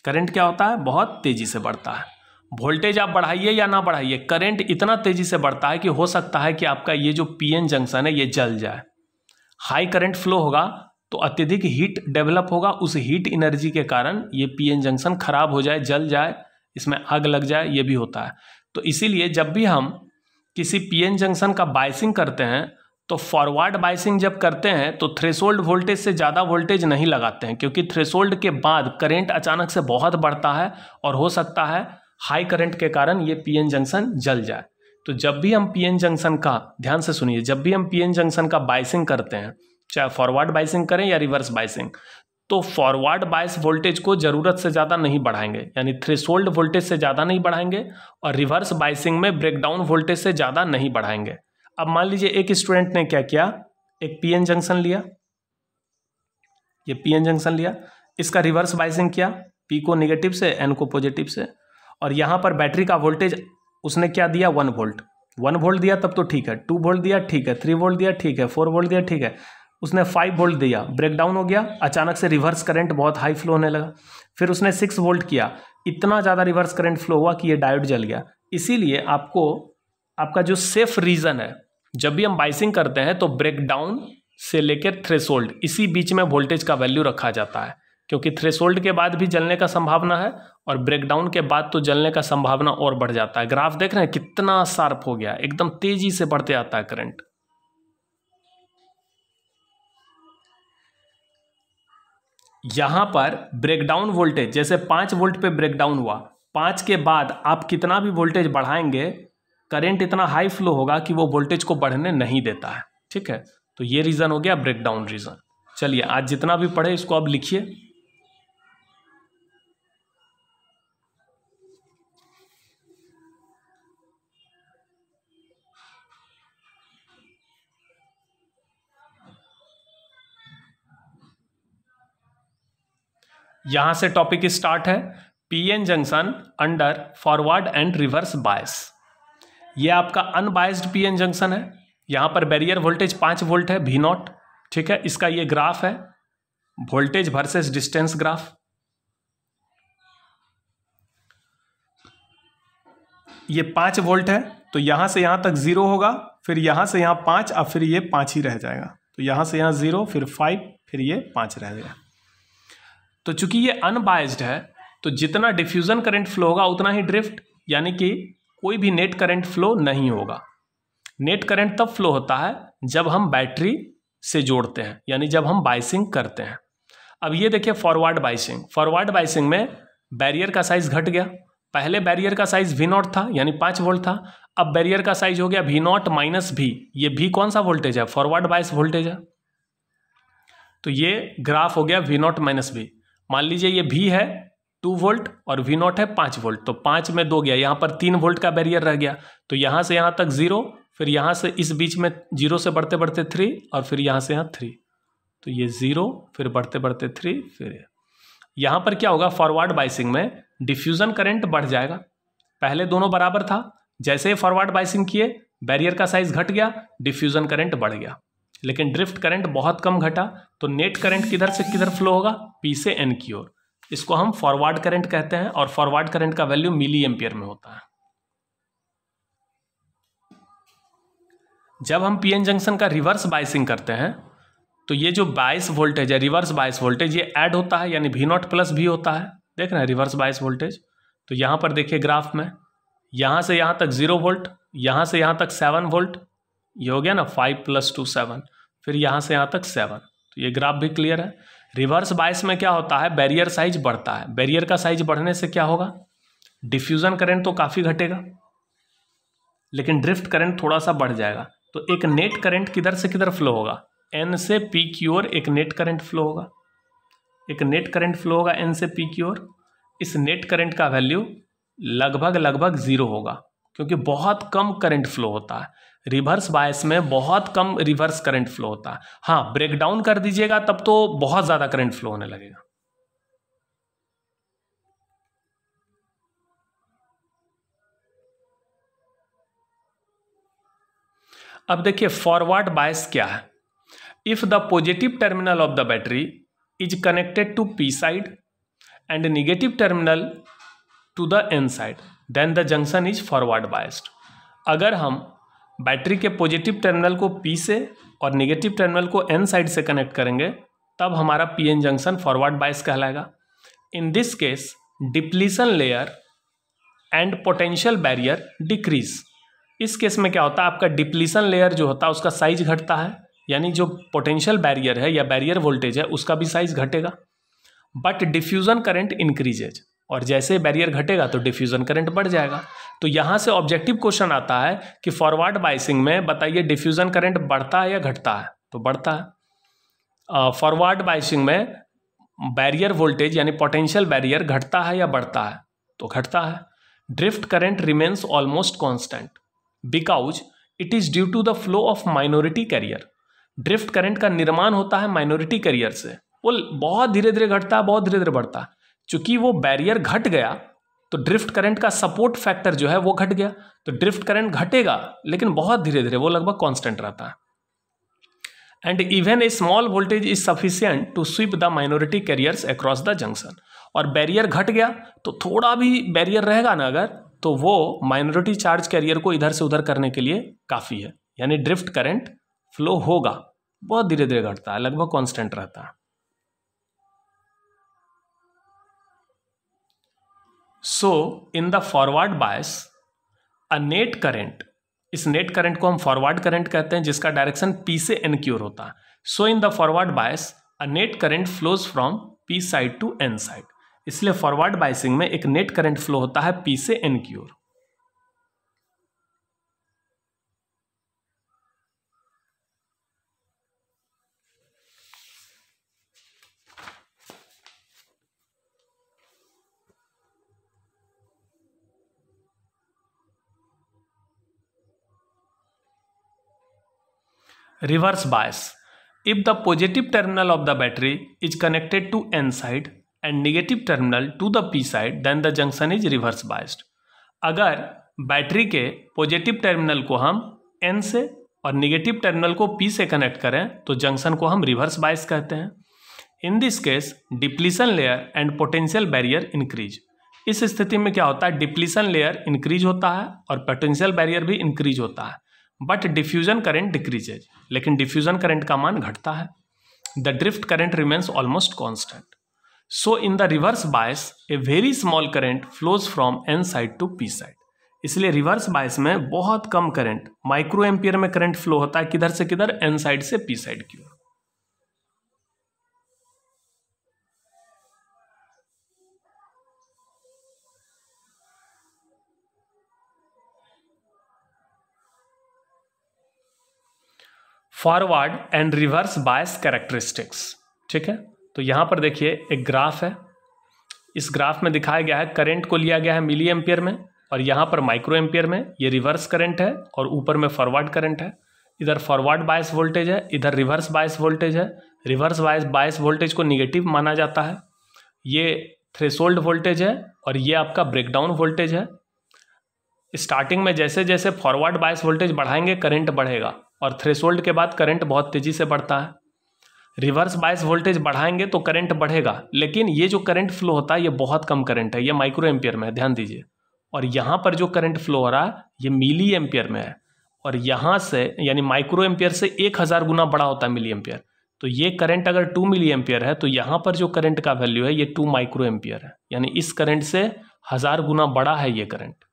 करंट क्या होता है, बहुत तेज़ी से बढ़ता है। वोल्टेज आप बढ़ाइए या ना बढ़ाइए, करंट इतना तेजी से बढ़ता है कि हो सकता है कि आपका ये जो पीएन जंक्शन है ये जल जाए। हाई करंट फ्लो होगा तो अत्यधिक हीट डेवलप होगा, उस हीट एनर्जी के कारण ये पीएन जंक्शन खराब हो जाए, जल जाए, इसमें आग लग जाए, ये भी होता है। तो इसीलिए जब भी हम किसी पीएन जंक्शन का बायसिंग करते हैं तो फॉरवर्ड बायसिंग जब करते हैं तो थ्रेशोल्ड वोल्टेज से ज़्यादा वोल्टेज नहीं लगाते हैं, क्योंकि थ्रेशोल्ड के बाद करंट अचानक से बहुत बढ़ता है और हो सकता है हाई करंट के कारण ये पीएन जंक्शन जल जाए। तो जब भी हम पीएन जंक्शन का, ध्यान से सुनिए, जब भी हम पीएन जंक्शन का बायसिंग करते हैं, चाहे फॉरवर्ड बायसिंग करें या रिवर्स बायसिंग, तो फॉरवर्ड बायस वोल्टेज को ज़रूरत से ज़्यादा नहीं बढ़ाएंगे, यानी थ्रेशोल्ड वोल्टेज से ज़्यादा नहीं बढ़ाएंगे, और रिवर्स बायसिंग में ब्रेकडाउन वोल्टेज से ज़्यादा नहीं बढ़ाएंगे। अब मान लीजिए एक स्टूडेंट ने क्या किया, एक पीएन जंक्शन लिया, ये पीएन जंक्शन लिया, इसका रिवर्स बायसिंग किया, पी को निगेटिव से एन को पॉजिटिव से, और यहाँ पर बैटरी का वोल्टेज उसने क्या दिया 1 वोल्ट, 1 वोल्ट दिया तब तो ठीक है, 2 वोल्ट दिया ठीक है, 3 वोल्ट दिया ठीक है, 4 वोल्ट दिया ठीक है, उसने 5 वोल्ट दिया, ब्रेकडाउन हो गया, अचानक से रिवर्स करंट बहुत हाई फ्लो होने लगा, फिर उसने 6 वोल्ट किया, इतना ज़्यादा रिवर्स करंट फ्लो हुआ कि ये डायोड जल गया। इसीलिए आपको आपका जो सेफ रीजन है, जब भी हम बाइसिंग करते हैं तो ब्रेकडाउन से लेकर थ्रेशोल्ड इसी बीच में वोल्टेज का वैल्यू रखा जाता है, क्योंकि थ्रेशोल्ड के बाद भी जलने का संभावना है और ब्रेकडाउन के बाद तो जलने का संभावना और बढ़ जाता है। ग्राफ देख रहे हैं कितना शार्प हो गया, एकदम तेजी से बढ़ते आता है करंट। यहां पर ब्रेकडाउन वोल्टेज जैसे 5 वोल्ट पे ब्रेकडाउन हुआ, 5 के बाद आप कितना भी वोल्टेज बढ़ाएंगे करंट इतना हाई फ्लो होगा कि वो वोल्टेज को बढ़ने नहीं देता है। ठीक है, तो ये रीजन हो गया ब्रेकडाउन रीजन। चलिए आज जितना भी पढ़े इसको अब लिखिए। यहां से टॉपिक स्टार्ट है, PN junction under forward and reverse बायस। ये आपका अनबायस्ड पीएन जंक्शन है। यहां पर बैरियर वोल्टेज 5 वोल्ट है V0। ठीक है, इसका ये ग्राफ है वोल्टेज वर्सेस डिस्टेंस ग्राफ। ये 5 वोल्ट है तो यहां से यहां तक 0 होगा, फिर यहां से यहां 5 और फिर ये 5 ही रह जाएगा। तो यहां से यहां 0, फिर 5, फिर ये 5 रह गया। तो चूंकि ये अनबायस्ड है तो जितना डिफ्यूजन करंट फ्लो होगा उतना ही ड्रिफ्ट, यानी कि कोई भी नेट करंट फ्लो नहीं होगा। नेट करंट तब फ्लो होता है जब हम बैटरी से जोड़ते हैं, यानी जब हम बाइसिंग करते हैं। अब ये देखिए फॉरवर्ड बाइसिंग। फॉरवर्ड बाइसिंग में बैरियर का साइज घट गया। पहले बैरियर का साइज V0 था यानी 5 वोल्ट था, अब बैरियर का साइज हो गया V0 माइनस V। ये V कौन सा वोल्टेज है? फॉरवर्ड बाइस वोल्टेज है। तो ये ग्राफ हो गया V0 माइनस V। मान लीजिए ये V है 2 वोल्ट और V0 है 5 वोल्ट, तो 5 में 2 गया, यहाँ पर 3 वोल्ट का बैरियर रह गया। तो यहाँ से यहाँ तक 0, फिर यहाँ से इस बीच में 0 से बढ़ते बढ़ते 3 और फिर यहाँ से यहाँ 3, तो ये 0, फिर बढ़ते बढ़ते 3, फिर यहाँ पर क्या होगा? फॉरवर्ड बाइसिंग में डिफ्यूजन करंट बढ़ जाएगा। पहले दोनों बराबर था, जैसे ही फॉरवर्ड बाइसिंग किए बैरियर का साइज घट गया, डिफ्यूजन करंट बढ़ गया, लेकिन ड्रिफ्ट करंट बहुत कम घटा। तो नेट करंट किधर से किधर फ्लो होगा? P से N की ओर। इसको हम फॉरवर्ड करंट कहते हैं और फॉरवर्ड करंट का वैल्यू मिली एम्पियर में होता है। जब हम पीएन जंक्शन का रिवर्स बाइसिंग करते हैं तो ये जो बाइस वोल्टेज है, रिवर्स बाइस वोल्टेज, ये ऐड होता है यानी V0 प्लस V होता है। देख रहे हैं रिवर्स बाइस वोल्टेज। तो यहाँ पर देखिए ग्राफ में, यहाँ से यहाँ तक 0 वोल्ट, यहाँ से यहाँ तक 7 वोल्ट, ये हो गया ना 5 + 2 7, फिर यहाँ से यहाँ तक 7। तो ये ग्राफ भी क्लियर है। रिवर्स बायस में क्या होता है? बैरियर साइज बढ़ता है। बैरियर का साइज बढ़ने से क्या होगा? डिफ्यूजन करंट तो काफ़ी घटेगा, लेकिन ड्रिफ्ट करंट थोड़ा सा बढ़ जाएगा। तो एक नेट करंट किधर से किधर फ्लो होगा? N से P की ओर एक नेट करंट फ्लो होगा। एक नेट करंट फ्लो होगा N से P की ओर। इस नेट करंट का वैल्यू लगभग 0 होगा, क्योंकि बहुत कम करंट फ्लो होता है। रिवर्स बायस में बहुत कम रिवर्स करंट फ्लो होता है। हाँ, ब्रेकडाउन कर दीजिएगा तब तो बहुत ज़्यादा करंट फ्लो होने लगेगा। अब देखिए फॉरवर्ड बायस क्या है। If the positive terminal of the battery is connected to P side and negative terminal to the N side, then the junction is forward biased. अगर हम बैटरी के पॉजिटिव टर्मिनल को P से और negative terminal को N side से connect करेंगे तब हमारा पीएन जंक्शन फॉरवर्ड बायस कहलाएगा। In this case depletion layer and potential barrier decrease. इस केस में क्या होता है? आपका डिप्लीशन लेयर जो होता है उसका साइज घटता है, यानी जो पोटेंशियल बैरियर है या बैरियर वोल्टेज है उसका भी साइज घटेगा। बट डिफ्यूजन करंट इंक्रीजेज, और जैसे बैरियर घटेगा तो डिफ्यूजन करंट बढ़ जाएगा। तो यहाँ से ऑब्जेक्टिव क्वेश्चन आता है कि फॉरवर्ड बाइसिंग में बताइए डिफ्यूजन करंट बढ़ता है या घटता है? तो बढ़ता है। फॉरवर्ड बाइसिंग में बैरियर वोल्टेज यानी पोटेंशियल बैरियर घटता है या बढ़ता है? तो घटता है। Drift current remains almost constant because it is due to the flow of minority carrier. Drift current का निर्माण होता है माइनॉरिटी कैरियर से, वो बहुत धीरे धीरे घटता है, बहुत धीरे धीरे बढ़ता है। चूंकि वो बैरियर घट गया तो ड्रिफ्ट करंट का सपोर्ट फैक्टर जो है वो घट गया, तो ड्रिफ्ट करंट घटेगा लेकिन बहुत धीरे धीरे, वो लगभग कांस्टेंट रहता है। And even a small voltage is sufficient to sweep the minority carriers across the junction. और बैरियर घट गया तो थोड़ा भी बैरियर रहेगा ना अगर, तो वो माइनॉरिटी चार्ज कैरियर को इधर से उधर करने के लिए काफ़ी है, यानी ड्रिफ्ट करंट फ्लो होगा, बहुत धीरे धीरे घटता है, लगभग कांस्टेंट रहता है। So in the forward bias a net current, इस नेट करंट को हम फॉरवर्ड करंट कहते हैं जिसका डायरेक्शन पी से एन की ओर होता है। So in the forward bias a net current flows from P side to N side, इसलिए फॉरवर्ड बायसिंग में एक नेट करंट फ्लो होता है पी से एन की ओर। Reverse bias. If the positive terminal of the battery is connected to N side and negative terminal to the P side, then the junction is reverse biased. अगर battery के positive terminal को हम N से और negative terminal को P से connect करें तो जंक्शन को हम रिवर्स बायस कहते हैं। In this case depletion layer and potential barrier increase. इस स्थिति में क्या होता है, डिप्लीशन लेयर इंक्रीज होता है और पोटेंशियल बैरियर भी इंक्रीज होता है, बट डिफ्यूजन करंट डिक्रीजेज, लेकिन डिफ्यूजन करंट का मान घटता है। The drift current remains almost constant. So in the reverse bias a very small current flows from N side to P side. इसलिए reverse bias में बहुत कम करंट, माइक्रो एम्पियर में करंट फ्लो होता है, किधर से किधर, एन साइड से पी साइड की ओर। Forward and reverse bias characteristics, ठीक है। तो यहाँ पर देखिए एक ग्राफ है, इस ग्राफ में दिखाया गया है करंट को लिया गया है मिली एम्पियर में और यहाँ पर माइक्रो एम्पियर में, ये रिवर्स करंट है और ऊपर में फॉरवर्ड करंट है। इधर फॉरवर्ड बायस वोल्टेज है, इधर रिवर्स बायस वोल्टेज है। रिवर्स बायस वोल्टेज को निगेटिव माना जाता है। ये थ्रेशोल्ड वोल्टेज है और ये आपका ब्रेकडाउन वोल्टेज है। स्टार्टिंग में जैसे जैसे फॉरवर्ड बायस वोल्टेज बढ़ाएंगे करंट बढ़ेगा और थ्रेशोल्ड के बाद करंट बहुत तेजी से बढ़ता है। रिवर्स बायस वोल्टेज बढ़ाएंगे तो करंट बढ़ेगा, लेकिन ये जो करंट फ्लो होता है ये बहुत कम करंट है, ये माइक्रो एम्पियर में है, ध्यान दीजिए। और यहाँ पर जो करंट फ्लो हो रहा है ये मिली एम्पियर में है और यहाँ से यानी माइक्रो एम्पियर से 1000 गुना बड़ा होता है मिली एम्पियर। तो ये करंट अगर 2 मिली एम्पियर है तो यहाँ पर जो करंट का वैल्यू है ये 2 माइक्रो एम्पियर है, यानी इस करंट से 1000 गुना बड़ा है ये करंट।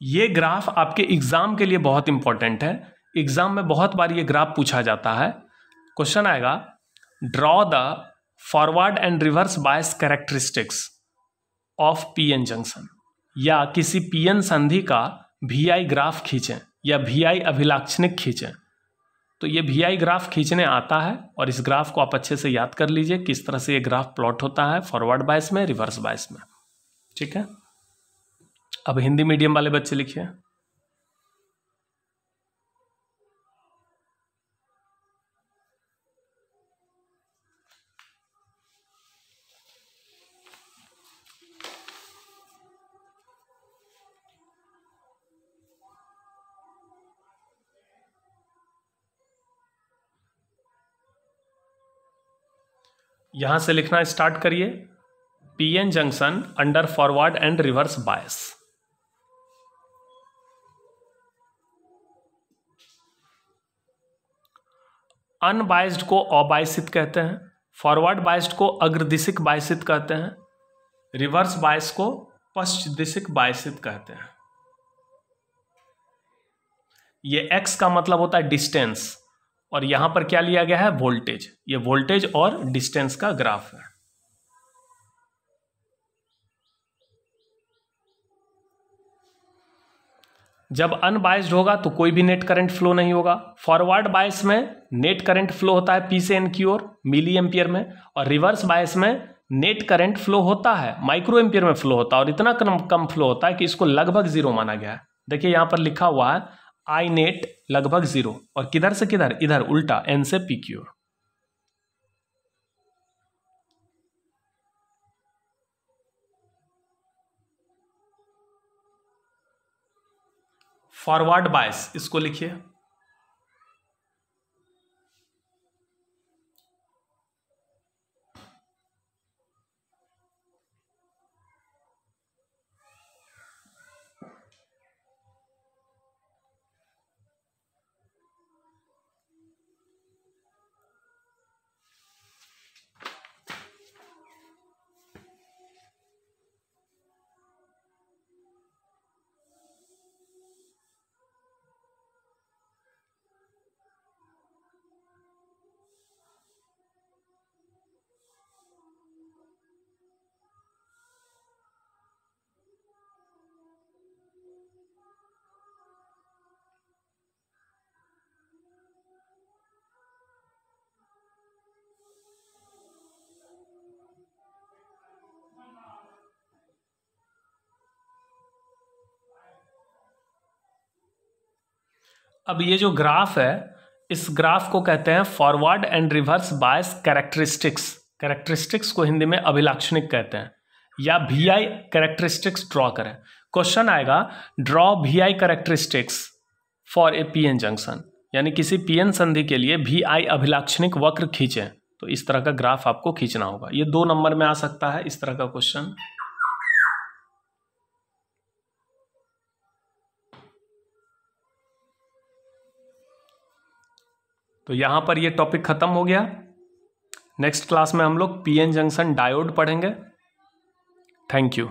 ये ग्राफ आपके एग्जाम के लिए बहुत इंपॉर्टेंट है। एग्जाम में बहुत बार ये ग्राफ पूछा जाता है। क्वेश्चन आएगा, draw the forward and reverse bias characteristics of PN junction, या किसी पीएन संधि का VI ग्राफ खींचें या VI अभिलाक्षणिक खींचें। तो ये VI ग्राफ खींचने आता है और इस ग्राफ को आप अच्छे से याद कर लीजिए किस तरह से ये ग्राफ प्लॉट होता है फॉरवर्ड बायस में, रिवर्स बायस में, ठीक है। अब हिंदी मीडियम वाले बच्चे लिखिए। यहां से लिखना स्टार्ट करिए। PN junction under forward and reverse bias. Unbiased को अबायसित कहते हैं, फॉरवर्ड बायस्ड को अग्रदिशिक बायसित कहते हैं, रिवर्स बायस को पश्चदिशिक बायसित कहते हैं। ये x का मतलब होता है डिस्टेंस और यहां पर क्या लिया गया है, वोल्टेज। ये वोल्टेज और डिस्टेंस का ग्राफ है। जब अनबायस्ड होगा तो कोई भी नेट करंट फ्लो नहीं होगा। फॉरवर्ड बायस में नेट करंट फ्लो होता है पी से एन की ओर मिली एम्पियर में, और रिवर्स बायस में नेट करंट फ्लो होता है माइक्रो एम्पियर में फ्लो होता है और इतना कम फ्लो होता है कि इसको लगभग जीरो माना गया है। देखिए यहां पर लिखा हुआ है आई नेट लगभग 0, और किधर से किधर, इधर उल्टा, एन से पी की ओर। फॉरवर्ड बायस इसको लिखिए। अब ये जो ग्राफ है, इस ग्राफ को कहते हैं forward and reverse bias characteristics. Characteristics को हिंदी में अभिलाक्षणिक कहते हैं, या VI कैरेक्टरिस्टिक्स ड्रॉ करें। क्वेश्चन आएगा draw VI characteristics for a PN junction, यानी किसी PN संधि के लिए VI अभिलाक्षणिक वक्र खींचें। तो इस तरह का ग्राफ आपको खींचना होगा। ये 2 नंबर में आ सकता है इस तरह का क्वेश्चन। तो यहां पर ये टॉपिक खत्म हो गया। नेक्स्ट क्लास में हम लोग PN जंक्शन डायोड पढ़ेंगे। Thank you.